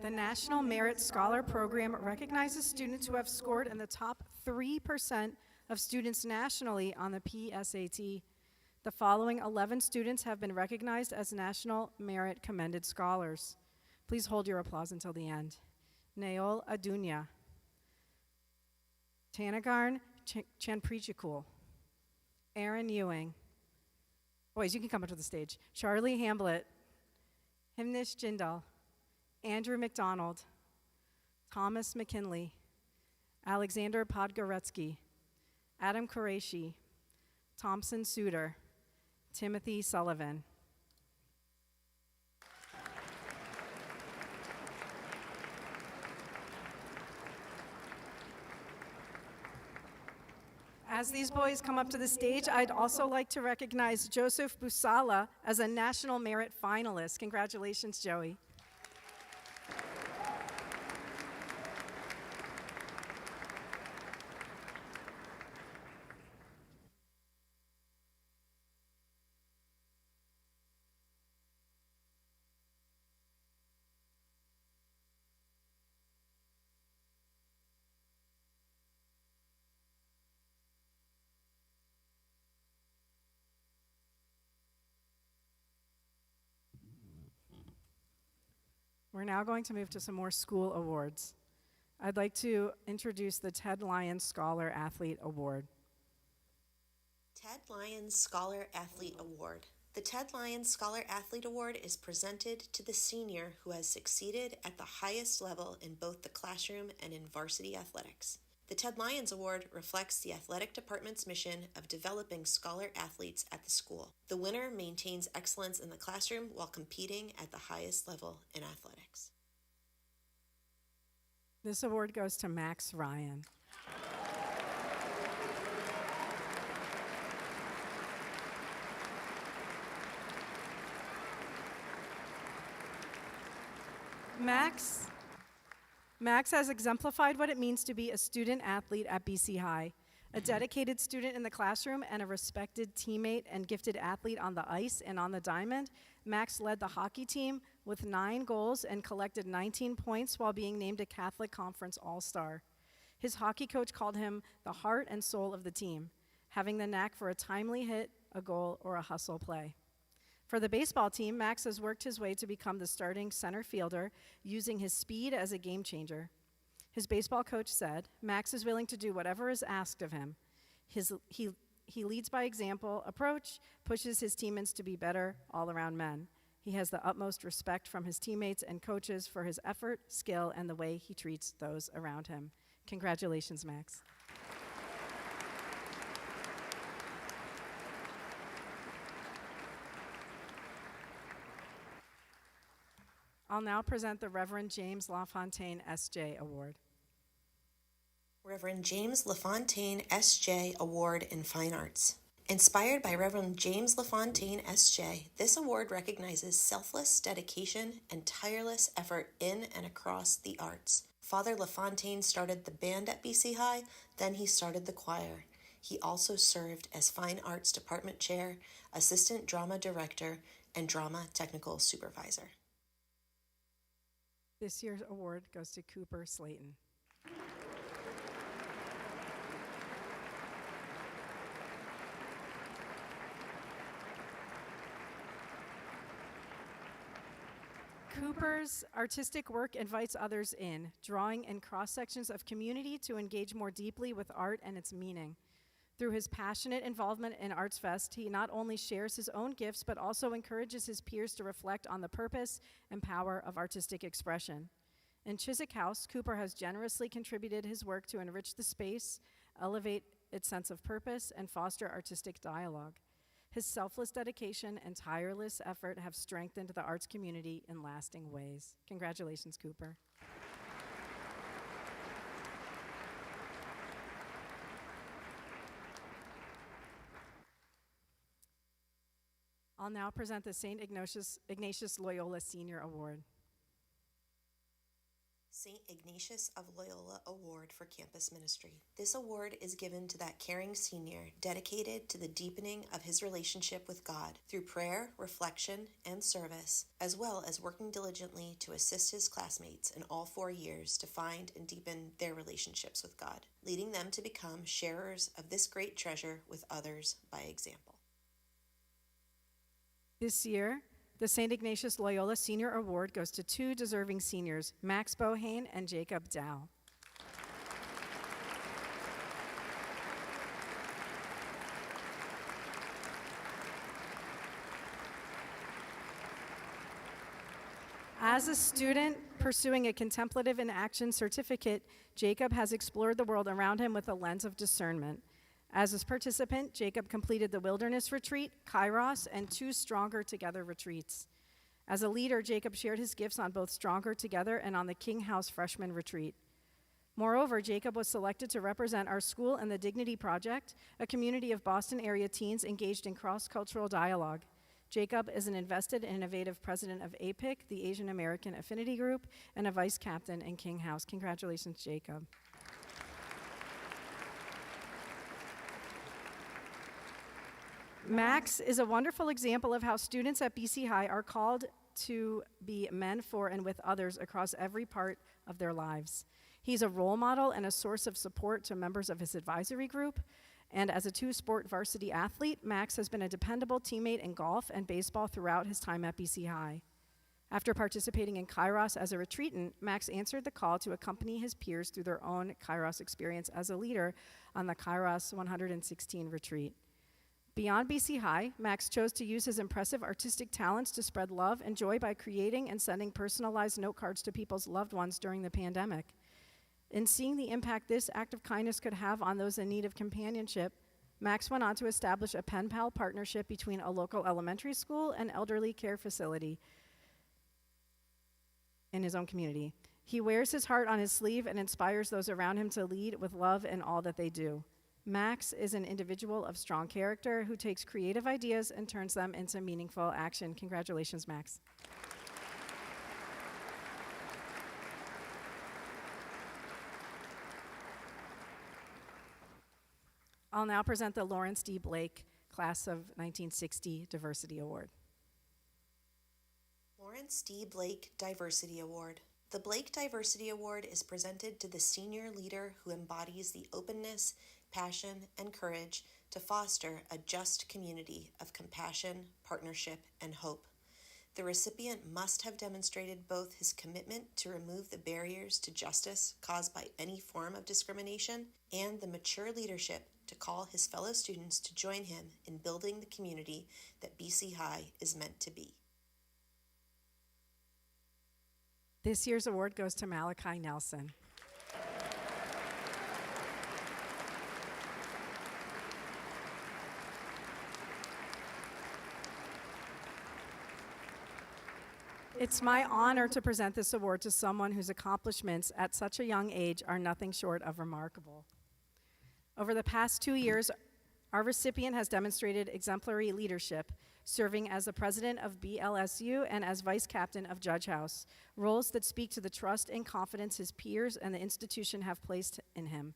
The National Merit Scholar Program recognizes students who have scored in the top 3% of students nationally on the PSAT. The following 11 students have been recognized as National Merit Commended Scholars. Please hold your applause until the end. Naol Adunya, Tanagarn Chanprichikul, Aaron Ewing. Boys, you can come up to the stage. Charlie Hamblett, Himnish Jindal, Andrew McDonald, Thomas McKinley, Alexander Podgoretsky, Adam Qureshi, Thompson Suter, Timothy Sullivan. As these boys come up to the stage, I'd also like to recognize Joseph Busala as a National Merit finalist. Congratulations, Joey. We're now going to move to some more school awards. I'd like to introduce the Ted Lyons Scholar Athlete Award. Ted Lyons Scholar Athlete Award. The Ted Lyons Scholar Athlete Award is presented to the senior who has succeeded at the highest level in both the classroom and in varsity athletics. The Ted Lyons Award reflects the athletic department's mission of developing scholar athletes at the school. The winner maintains excellence in the classroom while competing at the highest level in athletics. This award goes to Max Ryan. Max has exemplified what it means to be a student athlete at BC High, a dedicated student in the classroom and a respected teammate and gifted athlete on the ice and on the diamond. Max led the hockey team with 9 goals and collected 19 points while being named a Catholic Conference All-Star. His hockey coach called him the heart and soul of the team, having the knack for a timely hit, a goal, or a hustle play. For the baseball team, Max has worked his way to become the starting center fielder, using his speed as a game changer. His baseball coach said, Max is willing to do whatever is asked of him. He leads by example approach, pushes his teammates to be better all-around men. He has the utmost respect from his teammates and coaches for his effort, skill, and the way he treats those around him. Congratulations, Max. I'll now present the Reverend James LaFontaine S.J. Award. Reverend James LaFontaine S.J. Award in Fine Arts. Inspired by Reverend James LaFontaine S.J., this award recognizes selfless dedication and tireless effort in and across the arts. Father LaFontaine started the band at BC High, then he started the choir. He also served as Fine Arts Department Chair, Assistant Drama Director, and Drama Technical Supervisor. This year's award goes to Cooper Slayton. Cooper's artistic work invites others in, drawing in cross-sections of community to engage more deeply with art and its meaning. Through his passionate involvement in Arts Fest, he not only shares his own gifts, but also encourages his peers to reflect on the purpose and power of artistic expression. In Chiswick House, Cooper has generously contributed his work to enrich the space, elevate its sense of purpose, and foster artistic dialogue. His selfless dedication and tireless effort have strengthened the arts community in lasting ways. Congratulations, Cooper. I'll now present the St. Ignatius Loyola Senior Award. St. Ignatius of Loyola Award for Campus Ministry. This award is given to that caring senior dedicated to the deepening of his relationship with God through prayer, reflection, and service, as well as working diligently to assist his classmates in all 4 years to find and deepen their relationships with God, leading them to become sharers of this great treasure with others by example. This year, the St. Ignatius Loyola Senior Award goes to 2 deserving seniors, Max Bohane and Jacob Dow. As a student pursuing a contemplative in action certificate, Jacob has explored the world around him with a lens of discernment. As a participant, Jacob completed the Wilderness Retreat, Kairos, and 2 Stronger Together retreats. As a leader, Jacob shared his gifts on both Stronger Together and on the King House Freshman Retreat. Moreover, Jacob was selected to represent our school in the Dignity Project, a community of Boston area teens engaged in cross-cultural dialogue. Jacob is an invested and innovative president of APIC, the Asian American Affinity Group, and a vice captain in King House. Congratulations, Jacob. Max is a wonderful example of how students at BC High are called to be men for and with others across every part of their lives. He's a role model and a source of support to members of his advisory group. And as a 2-sport varsity athlete, Max has been a dependable teammate in golf and baseball throughout his time at BC High. After participating in Kairos as a retreatant, Max answered the call to accompany his peers through their own Kairos experience as a leader on the Kairos 116 retreat. Beyond BC High, Max chose to use his impressive artistic talents to spread love and joy by creating and sending personalized note cards to people's loved ones during the pandemic. In seeing the impact this act of kindness could have on those in need of companionship, Max went on to establish a pen pal partnership between a local elementary school and elderly care facility in his own community. He wears his heart on his sleeve and inspires those around him to lead with love in all that they do. Max is an individual of strong character who takes creative ideas and turns them into meaningful action. Congratulations, Max. I'll now present the Lawrence D. Blake Class of 1960 Diversity Award. Lawrence D. Blake Diversity Award. The Blake Diversity Award is presented to the senior leader who embodies the openness, passion, and courage to foster a just community of compassion, partnership, and hope. The recipient must have demonstrated both his commitment to remove the barriers to justice caused by any form of discrimination and the mature leadership to call his fellow students to join him in building the community that BC High is meant to be. This year's award goes to Malachi Nelson. It's my honor to present this award to someone whose accomplishments at such a young age are nothing short of remarkable. Over the past 2 years, our recipient has demonstrated exemplary leadership, serving as the president of BLSU and as vice captain of Judge House, roles that speak to the trust and confidence his peers and the institution have placed in him.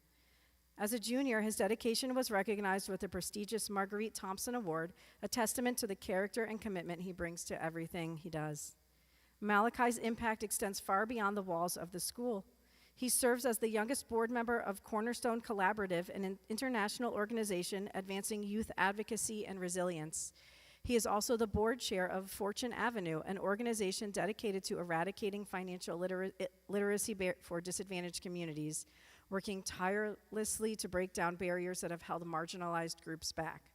As a junior, his dedication was recognized with the prestigious Marguerite Thompson Award, a testament to the character and commitment he brings to everything he does. Malachi's impact extends far beyond the walls of the school. He serves as the youngest board member of Cornerstone Collaborative, an international organization advancing youth advocacy and resilience. He is also the board chair of Fortune Avenue, an organization dedicated to eradicating financial literacy for disadvantaged communities, working tirelessly to break down barriers that have held marginalized groups back.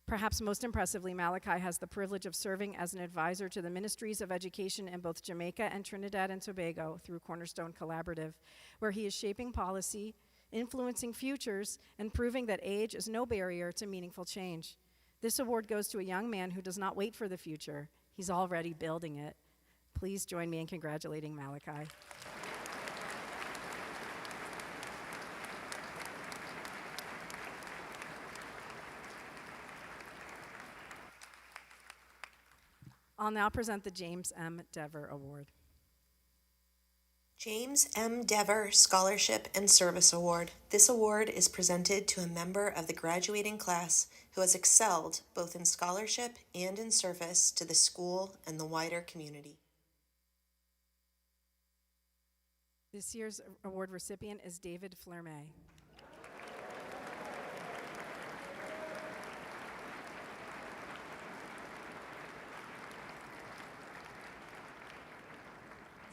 Perhaps most impressively, Malachi has the privilege of serving as an advisor to the ministries of education in both Jamaica and Trinidad and Tobago through Cornerstone Collaborative, where he is shaping policy, influencing futures, and proving that age is no barrier to meaningful change. This award goes to a young man who does not wait for the future. He's already building it. Please join me in congratulating Malachi. I'll now present the James M. Dever Award. James M. Dever Scholarship and Service Award. This award is presented to a member of the graduating class who has excelled both in scholarship and in service to the school and the wider community. This year's award recipient is David Flermay.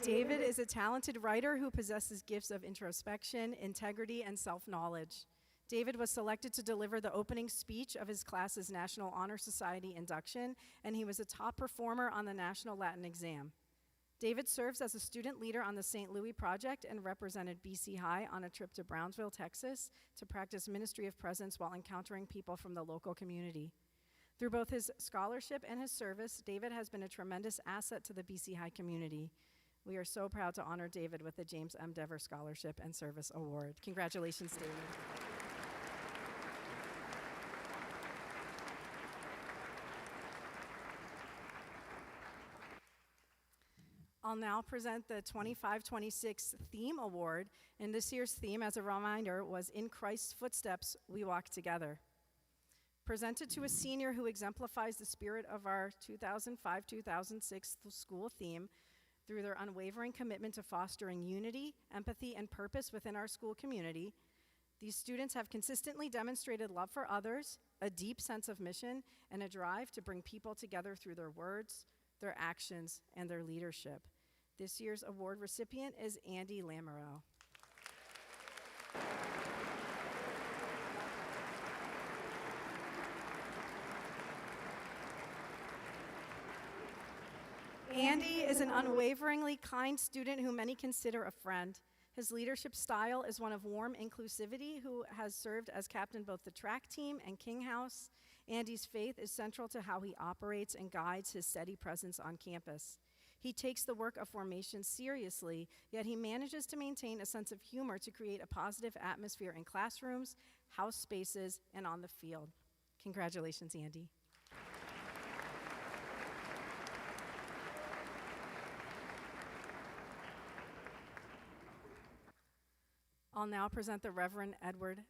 David is a talented writer who possesses gifts of introspection, integrity, and self-knowledge. David was selected to deliver the opening speech of his class's National Honor Society induction, and he was a top performer on the National Latin exam. David serves as a student leader on the St. Louis Project and represented BC High on a trip to Brownsville, Texas, to practice ministry of presence while encountering people from the local community. Through both his scholarship and his service, David has been a tremendous asset to the BC High community. We are so proud to honor David with the James M. Dever Scholarship and Service Award. Congratulations, David. I'll now present the 25-26 Theme Award, and this year's theme, as a reminder, was In Christ's Footsteps, We Walk Together. Presented to a senior who exemplifies the spirit of our 2005-2006 school theme through their unwavering commitment to fostering unity, empathy, and purpose within our school community. These students have consistently demonstrated love for others, a deep sense of mission, and a drive to bring people together through their words, their actions, and their leadership. This year's award recipient is Andy Lamoureux. Andy is an unwaveringly kind student who many consider a friend. His leadership style is one of warm inclusivity, who has served as captain both the track team and King House. Andy's faith is central to how he operates and guides his steady presence on campus. He takes the work of formation seriously, yet he manages to maintain a sense of humor to create a positive atmosphere in classrooms, house spaces, and on the field. Congratulations, Andy. I'll now present the Reverend Edward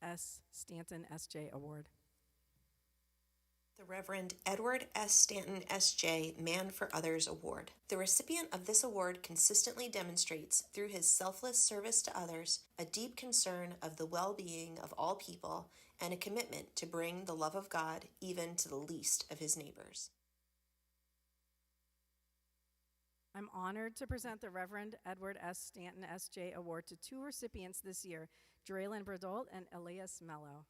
S. Stanton, S.J. Award. The Reverend Edward S. Stanton, S.J. Man for Others Award. The recipient of this award consistently demonstrates, through his selfless service to others, a deep concern of the well-being of all people and a commitment to bring the love of God even to the least of his neighbors. I'm honored to present the Reverend Edward S. Stanton, S.J. Award to two recipients this year, Draylin Bradolt and Elias Mello.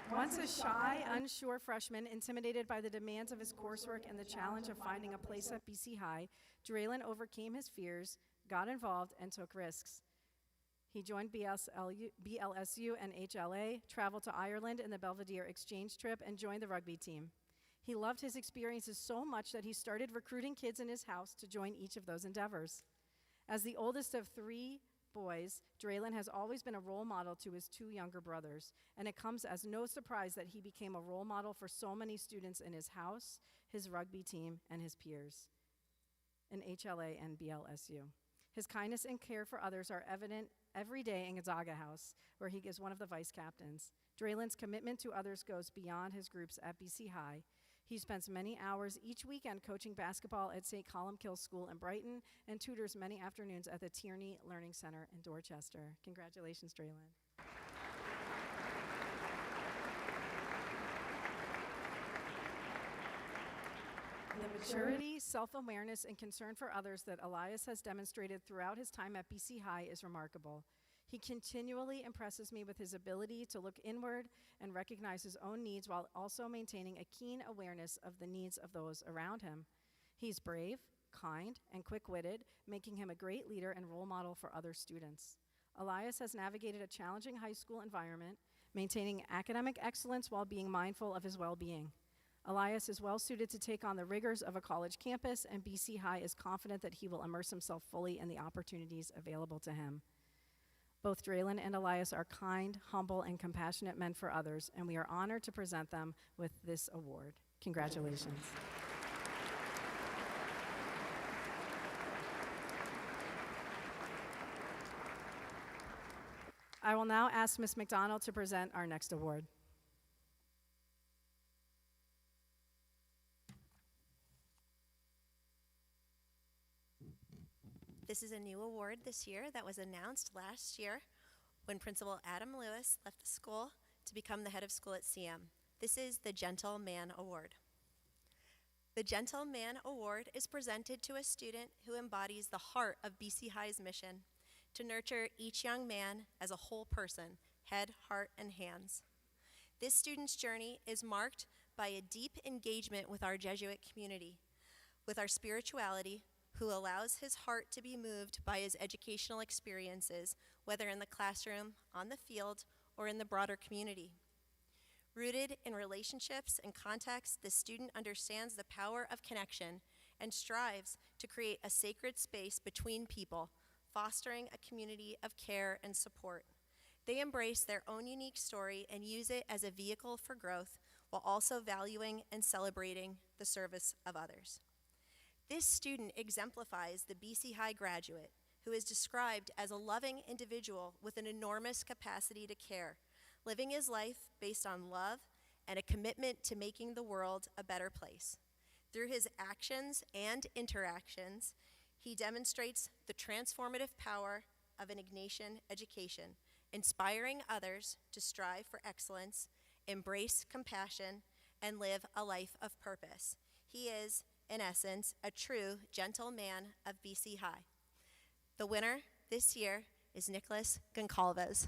Once a shy, unsure freshman, intimidated by the demands of his coursework and the challenge of finding a place at BC High, Draylin overcame his fears, got involved, and took risks. He joined BLSU and HLA, traveled to Ireland in the Belvedere exchange trip, and joined the rugby team. He loved his experiences so much that he started recruiting kids in his house to join each of those endeavors. As the oldest of three boys, Draylin has always been a role model to his two younger brothers, and it comes as no surprise that he became a role model for so many students in his house, his rugby team, and his peers in HLA and BLSU. His kindness and care for others are evident every day in Gonzaga House, where he is one of the vice captains. Draylin's commitment to others goes beyond his groups at BC High. He spends many hours each weekend coaching basketball at St. Columkille School in Brighton and tutors many afternoons at the Tierney Learning Center in Dorchester. Congratulations, Draylin. The maturity, self-awareness, and concern for others that Elias has demonstrated throughout his time at BC High is remarkable. He continually impresses me with his ability to look inward and recognize his own needs while also maintaining a keen awareness of the needs of those around him. He's brave, kind, and quick-witted, making him a great leader and role model for other students. Elias has navigated a challenging high school environment, maintaining academic excellence while being mindful of his well-being. Elias is well-suited to take on the rigors of a college campus, and BC High is confident that he will immerse himself fully in the opportunities available to him. Both Draylon and Elias are kind, humble, and compassionate men for others, and we are honored to present them with this award. Congratulations. I will now ask Ms. McDonald to present our next award. This is a new award this year that was announced last year when Principal Adam Lewis left the school to become the head of school at CM. This is the Gentle Man Award. The Gentle Man Award is presented to a student who embodies the heart of BC High's mission to nurture each young man as a whole person, head, heart, and hands. This student's journey is marked by a deep engagement with our Jesuit community, with our spirituality, who allows his heart to be moved by his educational experiences, whether in the classroom, on the field, or in the broader community. Rooted in relationships and context, the student understands the power of connection and strives to create a sacred space between people, fostering a community of care and support. They embrace their own unique story and use it as a vehicle for growth while also valuing and celebrating the service of others. This student exemplifies the BC High graduate who is described as a loving individual with an enormous capacity to care, living his life based on love and a commitment to making the world a better place. Through his actions and interactions, he demonstrates the transformative power of an Ignatian education, inspiring others to strive for excellence, embrace compassion, and live a life of purpose. He is, in essence, a true gentle man of BC High. The winner this year is Nicholas Goncalves.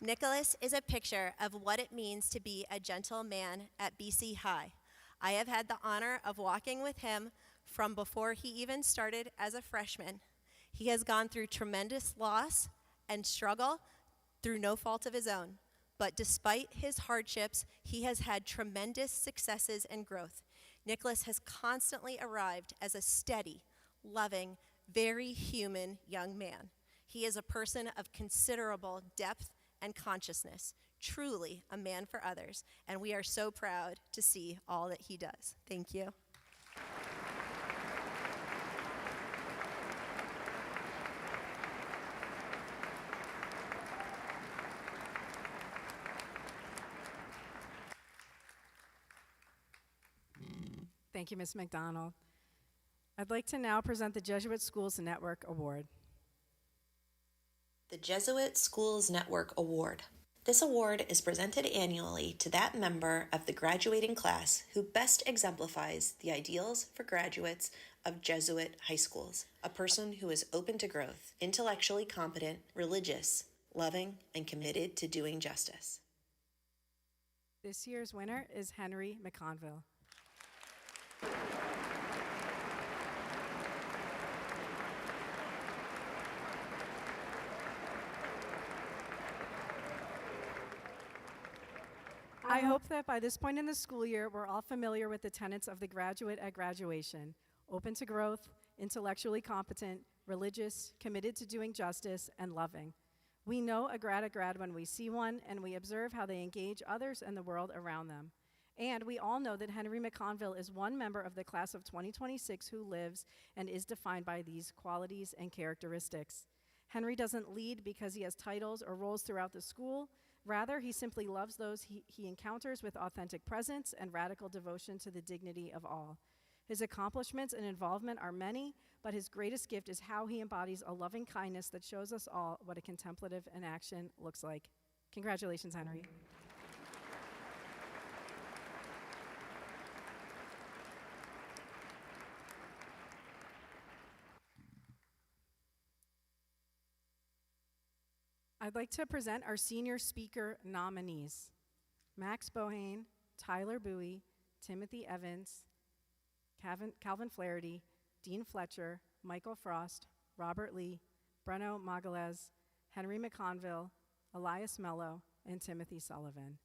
Nicholas is a picture of what it means to be a gentle man at BC High. I have had the honor of walking with him from before he even started as a freshman. He has gone through tremendous loss and struggle through no fault of his own. But despite his hardships, he has had tremendous successes and growth. Nicholas has constantly arrived as a steady, loving, very human young man. He is a person of considerable depth and consciousness, truly a man for others, and we are so proud to see all that he does. Thank you. Thank you, Ms. McDonald. I'd like to now present the Jesuit Schools Network Award. The Jesuit Schools Network Award. This award is presented annually to that member of the graduating class who best exemplifies the ideals for graduates of Jesuit high schools. A person who is open to growth, intellectually competent, religious, loving, and committed to doing justice. This year's winner is Henry McConville. I hope that by this point in the school year, we're all familiar with the tenets of the graduate at graduation: open to growth, intellectually competent, religious, committed to doing justice, and loving. We know a grad when we see one, and we observe how they engage others and the world around them. And we all know that Henry McConville is one member of the class of 2026 who lives and is defined by these qualities and characteristics. Henry doesn't lead because he has titles or roles throughout the school. Rather, he simply loves those he encounters with authentic presence and radical devotion to the dignity of all. His accomplishments and involvement are many, but his greatest gift is how he embodies a loving kindness that shows us all what a contemplative in action looks like. Congratulations, Henry. I'd like to present our senior speaker nominees: Max Bohane, Tyler Bowie, Timothy Evans, Calvin Flaherty, Dean Fletcher, Michael Frost, Robert Lee, Breno Magalhaes, Henry McConville, Elias Mello, and Timothy Sullivan.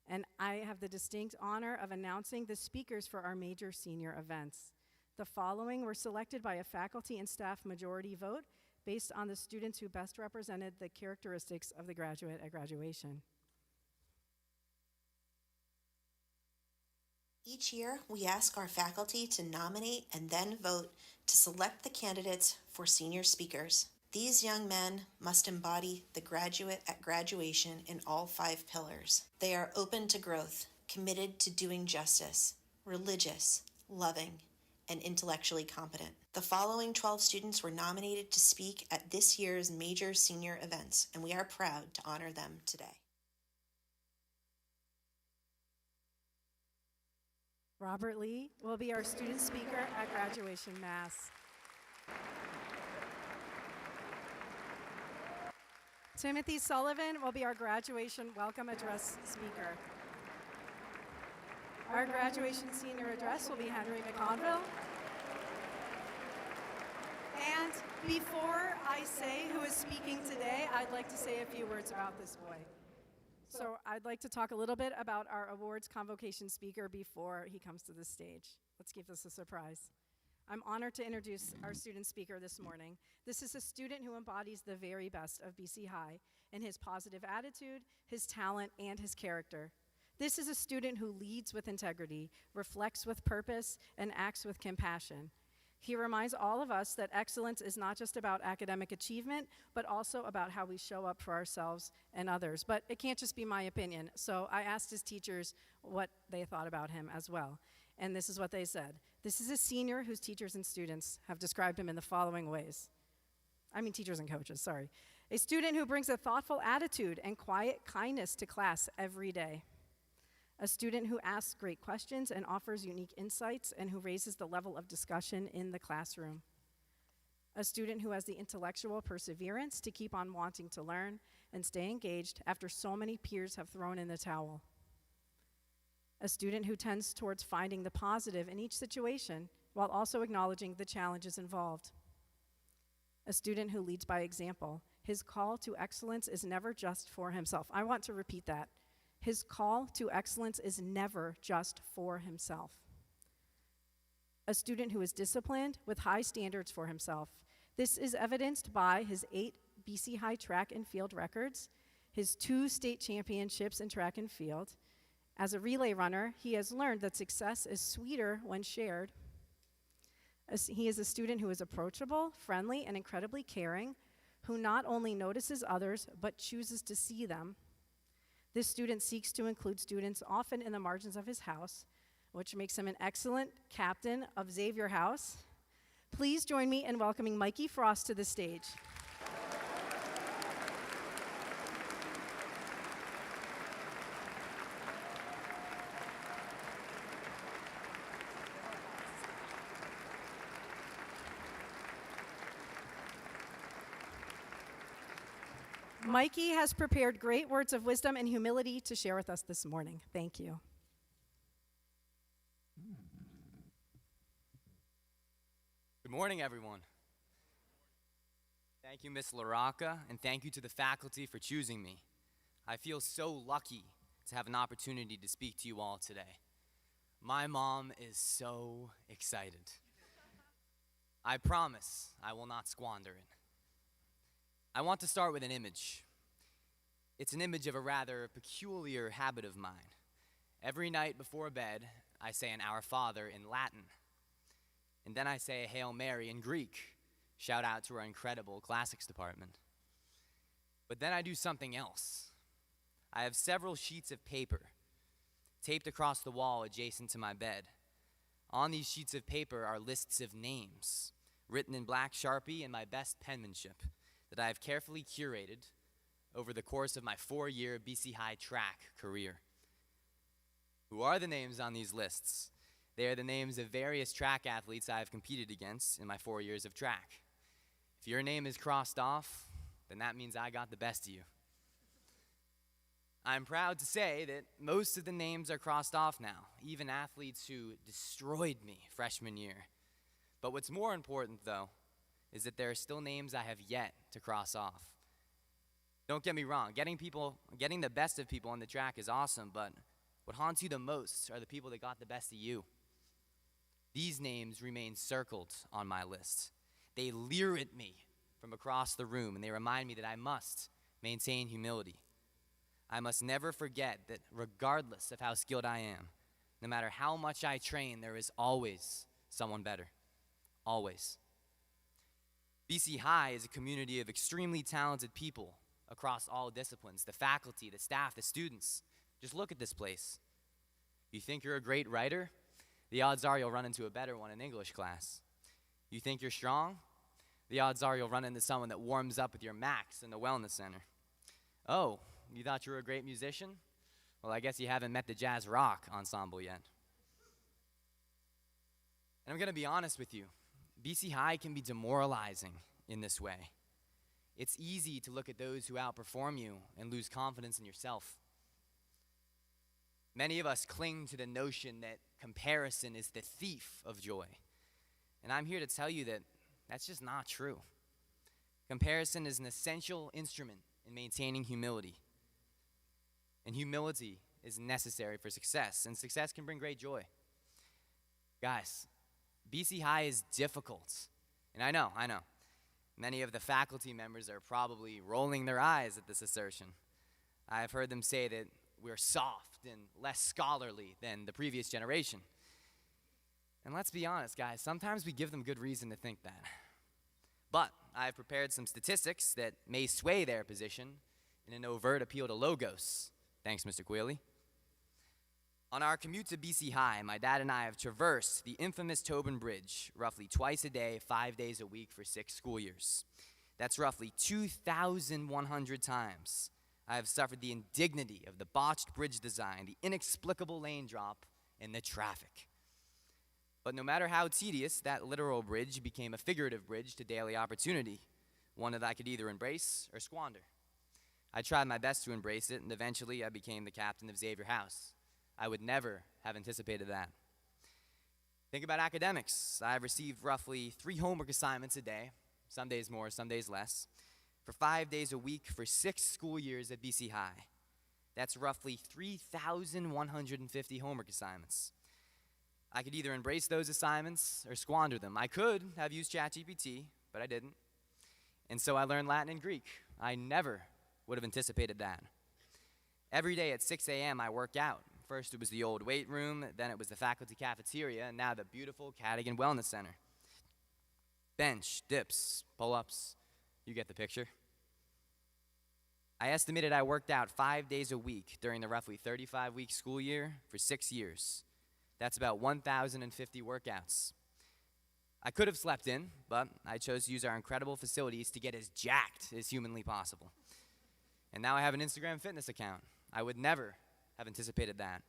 And I have the distinct honor of announcing the speakers for our major senior events. The following were selected by a faculty and staff majority vote based on the students who best represented the characteristics of the graduate at graduation. Each year, we ask our faculty to nominate and then vote to select the candidates for senior speakers. These young men must embody the graduate at graduation in all 5 pillars. They are open to growth, committed to doing justice, religious, loving, and intellectually competent. The following 12 students were nominated to speak at this year's major senior events, and we are proud to honor them today. Robert Lee will be our student speaker at graduation mass. Timothy Sullivan will be our graduation welcome address speaker. Our graduation senior address will be Henry McConville. And before I say who is speaking today, I'd like to say a few words about this boy. So I'd like to talk a little bit about our awards convocation speaker before he comes to the stage. Let's keep this a surprise. I'm honored to introduce our student speaker this morning. This is a student who embodies the very best of BC High in his positive attitude, his talent, and his character. This is a student who leads with integrity, reflects with purpose, and acts with compassion. He reminds all of us that excellence is not just about academic achievement, but also about how we show up for ourselves and others. But it can't just be my opinion, so I asked his teachers what they thought about him as well. And this is what they said. This is a senior whose teachers and students have described him in the following ways. Teachers and coaches, sorry. A student who brings a thoughtful attitude and quiet kindness to class every day. A student who asks great questions and offers unique insights and who raises the level of discussion in the classroom. A student who has the intellectual perseverance to keep on wanting to learn and stay engaged after so many peers have thrown in the towel. A student who tends towards finding the positive in each situation while also acknowledging the challenges involved. A student who leads by example. His call to excellence is never just for himself. I want to repeat that. His call to excellence is never just for himself. A student who is disciplined with high standards for himself. This is evidenced by his 8 BC High track and field records, his 2 state championships in track and field. As a relay runner, he has learned that success is sweeter when shared. He is a student who is approachable, friendly, and incredibly caring, who not only notices others, but chooses to see them. This student seeks to include students often in the margins of his house, which makes him an excellent captain of Xavier House. Please join me in welcoming Mikey Frost to the stage. Mikey has prepared great words of wisdom and humility to share with us this morning. Thank you. Good morning, everyone. Thank you, Ms. LaRocca, and thank you to the faculty for choosing me. I feel so lucky to have an opportunity to speak to you all today. My mom is so excited. I promise I will not squander it. I want to start with an image. It's an image of a rather peculiar habit of mine. Every night before bed, I say an Our Father in Latin. And then I say a Hail Mary in Greek. Shout out to our incredible classics department. But then I do something else. I have several sheets of paper taped across the wall adjacent to my bed. On these sheets of paper are lists of names, written in black Sharpie in my best penmanship, that I have carefully curated over the course of my 4-year BC High track career. Who are the names on these lists? They are the names of various track athletes I have competed against in my 4 years of track. If your name is crossed off, then that means I got the best of you. I'm proud to say that most of the names are crossed off now, even athletes who destroyed me freshman year. But what's more important, though, is that there are still names I have yet to cross off. Don't get me wrong, getting the best of people on the track is awesome, but what haunts you the most are the people that got the best of you. These names remain circled on my list. They leer at me from across the room, and they remind me that I must maintain humility. I must never forget that regardless of how skilled I am, no matter how much I train, there is always someone better. Always. BC High is a community of extremely talented people across all disciplines, the faculty, the staff, the students. Just look at this place. You think you're a great writer? The odds are you'll run into a better one in English class. You think you're strong? The odds are you'll run into someone that warms up with your Max in the Wellness Center. Oh, you thought you were a great musician? Well, I guess you haven't met the jazz rock ensemble yet. And I'm going to be honest with you. BC High can be demoralizing in this way. It's easy to look at those who outperform you and lose confidence in yourself. Many of us cling to the notion that comparison is the thief of joy. And I'm here to tell you that that's just not true. Comparison is an essential instrument in maintaining humility. And humility is necessary for success, and success can bring great joy. Guys, BC High is difficult. And I know. Many of the faculty members are probably rolling their eyes at this assertion. I've heard them say that we're soft and less scholarly than the previous generation. And let's be honest, guys, sometimes we give them good reason to think that. But I've prepared some statistics that may sway their position in an overt appeal to logos. Thanks, Mr. Quealy. On our commute to BC High, my dad and I have traversed the infamous Tobin Bridge roughly twice a day, 5 days a week for 6 school years. That's roughly 2,100 times. I have suffered the indignity of the botched bridge design, the inexplicable lane drop, and the traffic. But no matter how tedious, that literal bridge became a figurative bridge to daily opportunity, one that I could either embrace or squander. I tried my best to embrace it, and eventually I became the captain of Xavier House. I would never have anticipated that. Think about academics. I've received roughly 3 homework assignments a day, some days more, some days less, for 5 days a week for 6 school years at BC High. That's roughly 3,150 homework assignments. I could either embrace those assignments or squander them. I could have used ChatGPT, but I didn't. And so I learned Latin and Greek. I never would have anticipated that. Every day at 6 a.m. I work out. First it was the old weight room, then it was the faculty cafeteria, and now the beautiful Cadigan Wellness Center. Bench, dips, pull-ups, you get the picture. I estimated I worked out 5 days a week during the roughly 35-week school year for 6 years. That's about 1,050 workouts. I could have slept in, but I chose to use our incredible facilities to get as jacked as humanly possible. And now I have an Instagram fitness account. I would never have anticipated that.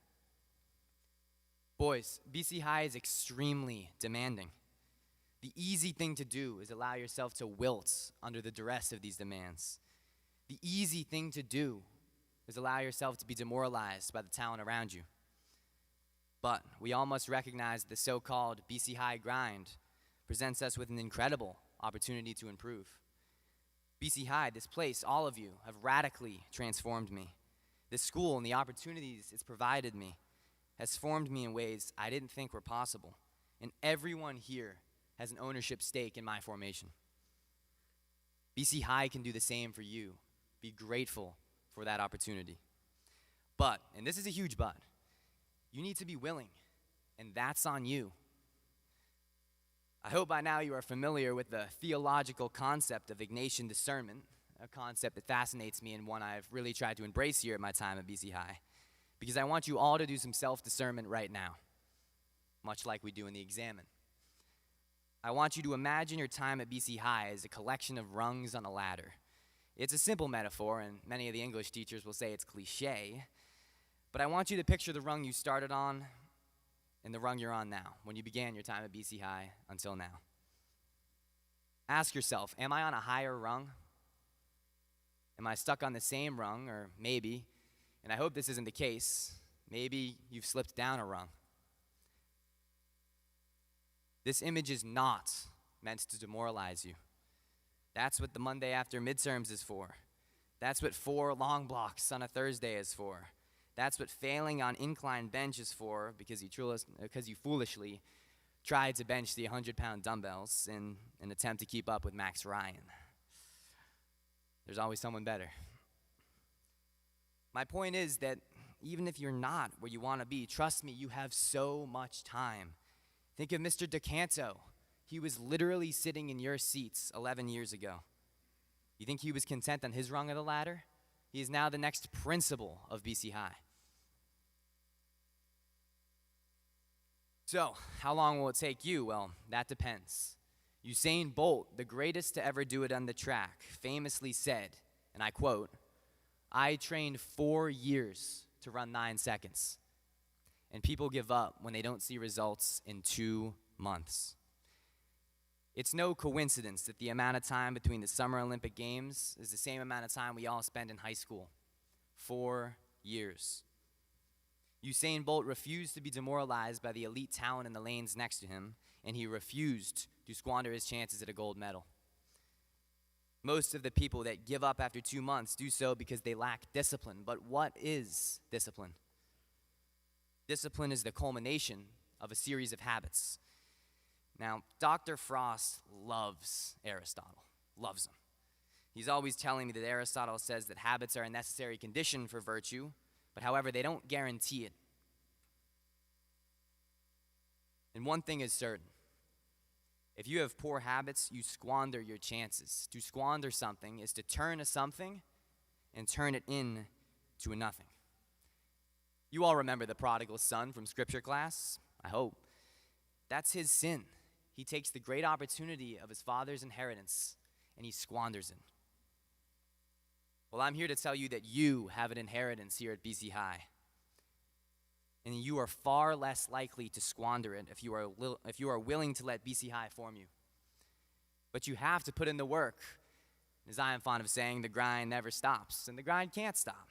Boys, BC High is extremely demanding. The easy thing to do is allow yourself to wilt under the duress of these demands. The easy thing to do is allow yourself to be demoralized by the talent around you. But we all must recognize the so-called BC High grind presents us with an incredible opportunity to improve. BC High, this place, all of you, have radically transformed me. This school and the opportunities it's provided me has formed me in ways I didn't think were possible. And everyone here has an ownership stake in my formation. BC High can do the same for you. Be grateful for that opportunity. But, and this is a huge but, you need to be willing, and that's on you. I hope by now you are familiar with the theological concept of Ignatian discernment, a concept that fascinates me and one I've really tried to embrace here at my time at BC High, because I want you all to do some self-discernment right now, much like we do in the examen. I want you to imagine your time at BC High as a collection of rungs on a ladder. It's a simple metaphor, and many of the English teachers will say it's cliche, but I want you to picture the rung you started on and the rung you're on now, when you began your time at BC High until now. Ask yourself, am I on a higher rung? Am I stuck on the same rung, or maybe, and I hope this isn't the case, maybe you've slipped down a rung? This image is not meant to demoralize you. That's what the Monday after midterms is for. That's what 4 long blocks on a Thursday is for. That's what failing on incline bench is for, because you foolishly tried to bench the 100-pound dumbbells in an attempt to keep up with Max Ryan. There's always someone better. My point is that even if you're not where you want to be, trust me, you have so much time. Think of Mr. DeCanto. He was literally sitting in your seats 11 years ago. You think he was content on his rung of the ladder? He is now the next principal of BC High. So, how long will it take you? Well, that depends. Usain Bolt, the greatest to ever do it on the track, famously said, and I quote, "I trained 4 years to run 9 seconds." And people give up when they don't see results in 2 months. It's no coincidence that the amount of time between the Summer Olympic Games is the same amount of time we all spend in high school. 4 years. Usain Bolt refused to be demoralized by the elite talent in the lanes next to him, and he refused to squander his chances at a gold medal. Most of the people that give up after 2 months do so because they lack discipline. But what is discipline? Discipline is the culmination of a series of habits. Now, Dr. Frost loves Aristotle, loves him. He's always telling me that Aristotle says that habits are a necessary condition for virtue, but however, they don't guarantee it. And one thing is certain. If you have poor habits, you squander your chances. To squander something is to turn a something and turn it into a nothing. You all remember the prodigal son from scripture class? I hope. That's his sin. He takes the great opportunity of his father's inheritance and he squanders it. Well, I'm here to tell you that you have an inheritance here at BC High. And you are far less likely to squander it if you are willing to let BC High form you. But you have to put in the work. As I am fond of saying, the grind never stops, and the grind can't stop.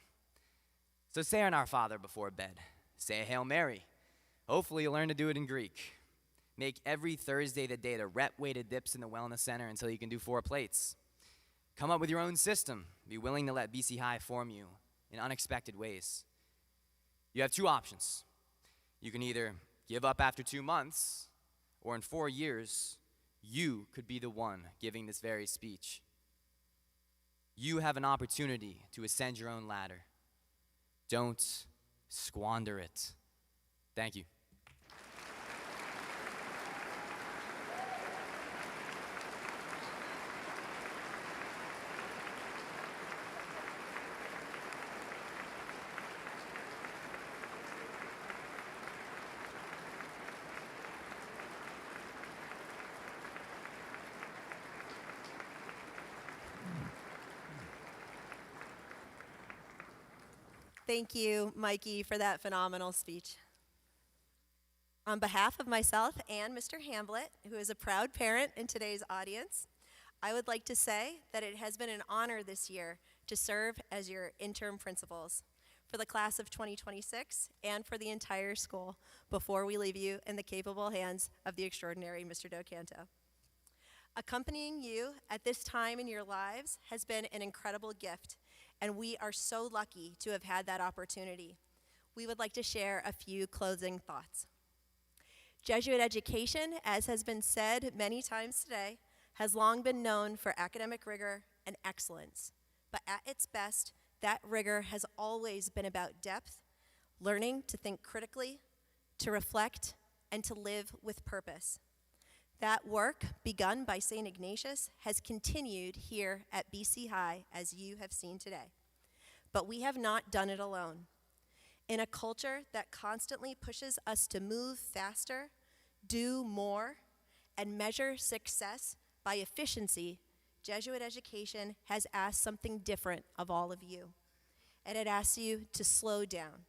So say an Our Father before bed. Say a Hail Mary. Hopefully you'll learn to do it in Greek. Make every Thursday the day to rep weighted dips in the wellness center until you can do 4 plates. Come up with your own system. Be willing to let BC High form you in unexpected ways. You have 2 options. You can either give up after 2 months, or in 4 years, you could be the one giving this very speech. You have an opportunity to ascend your own ladder. Don't squander it. Thank you. Thank you, Mikey, for that phenomenal speech. On behalf of myself and Mr. Hamblett, who is a proud parent in today's audience, I would like to say that it has been an honor this year to serve as your interim principals for the class of 2026 and for the entire school before we leave you in the capable hands of the extraordinary Mr. DoCanto. Accompanying you at this time in your lives has been an incredible gift, and we are so lucky to have had that opportunity. We would like to share a few closing thoughts. Jesuit education, as has been said many times today, has long been known for academic rigor and excellence. But at its best, that rigor has always been about depth, learning to think critically, to reflect, and to live with purpose. That work, begun by St. Ignatius, has continued here at BC High, as you have seen today. But we have not done it alone. In a culture that constantly pushes us to move faster, do more, and measure success by efficiency, Jesuit education has asked something different of all of you. And it asks you to slow down,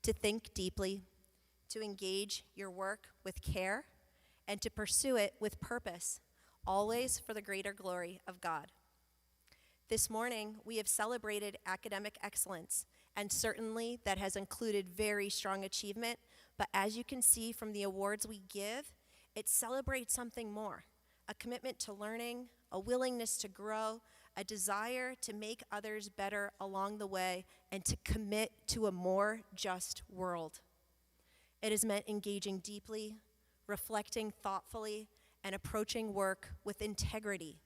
to think deeply, to engage your work with care, and to pursue it with purpose, always for the greater glory of God. This morning, we have celebrated academic excellence, and certainly that has included very strong achievement, but as you can see from the awards we give, it celebrates something more, a commitment to learning, a willingness to grow, a desire to make others better along the way, and to commit to a more just world. It has meant engaging deeply, reflecting thoughtfully, and approaching work with integrity.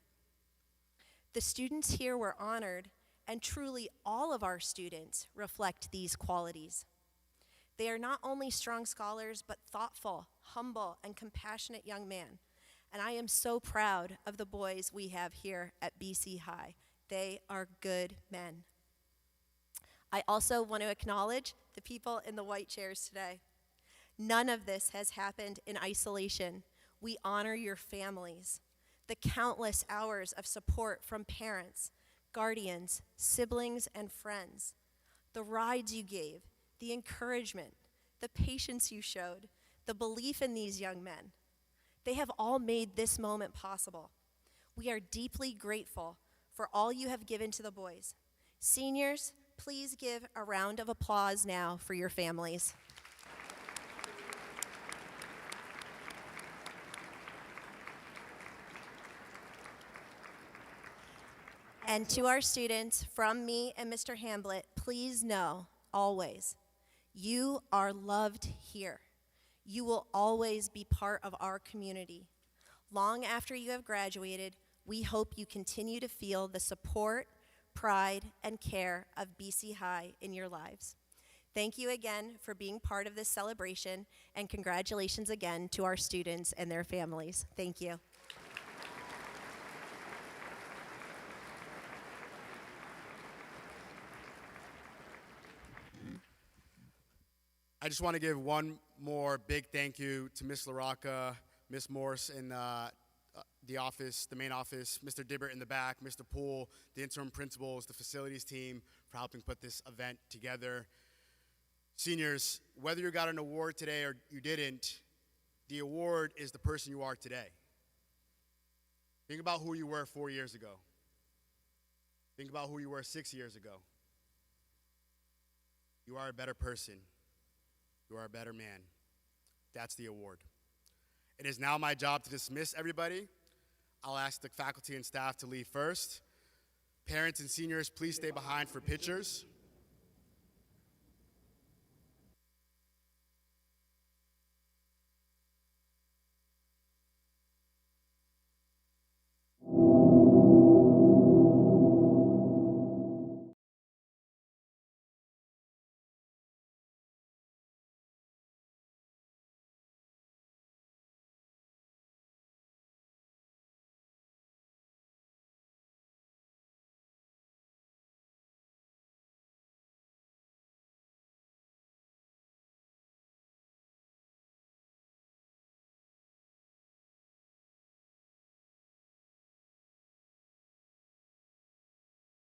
The students here were honored, and truly all of our students reflect these qualities. They are not only strong scholars, but thoughtful, humble, and compassionate young men. And I am so proud of the boys we have here at BC High. They are good men. I also want to acknowledge the people in the white chairs today. None of this has happened in isolation. We honor your families, the countless hours of support from parents, guardians, siblings, and friends, the rides you gave, the encouragement, the patience you showed, the belief in these young men. They have all made this moment possible. We are deeply grateful for all you have given to the boys. Seniors, please give a round of applause now for your families. And to our students, from me and Mr. Hamblett, please know, always, you are loved here. You will always be part of our community. Long after you have graduated, we hope you continue to feel the support, pride, and care of BC High in your lives. Thank you again for being part of this celebration, and congratulations again to our students and their families. Thank you. I just want to give one more big thank you to Ms. LaRocca, Ms. Morse in the office, the main office, Mr. Dibbert in the back, Mr. Poole, the interim principals, the facilities team for helping put this event together. Seniors, whether you got an award today or you didn't, the award is the person you are today. Think about who you were 4 years ago. Think about who you were 6 years ago. You are a better person. You are a better man. That's the award. It is now my job to dismiss everybody. I'll ask the faculty and staff to leave first. Parents and seniors, please stay behind for pictures.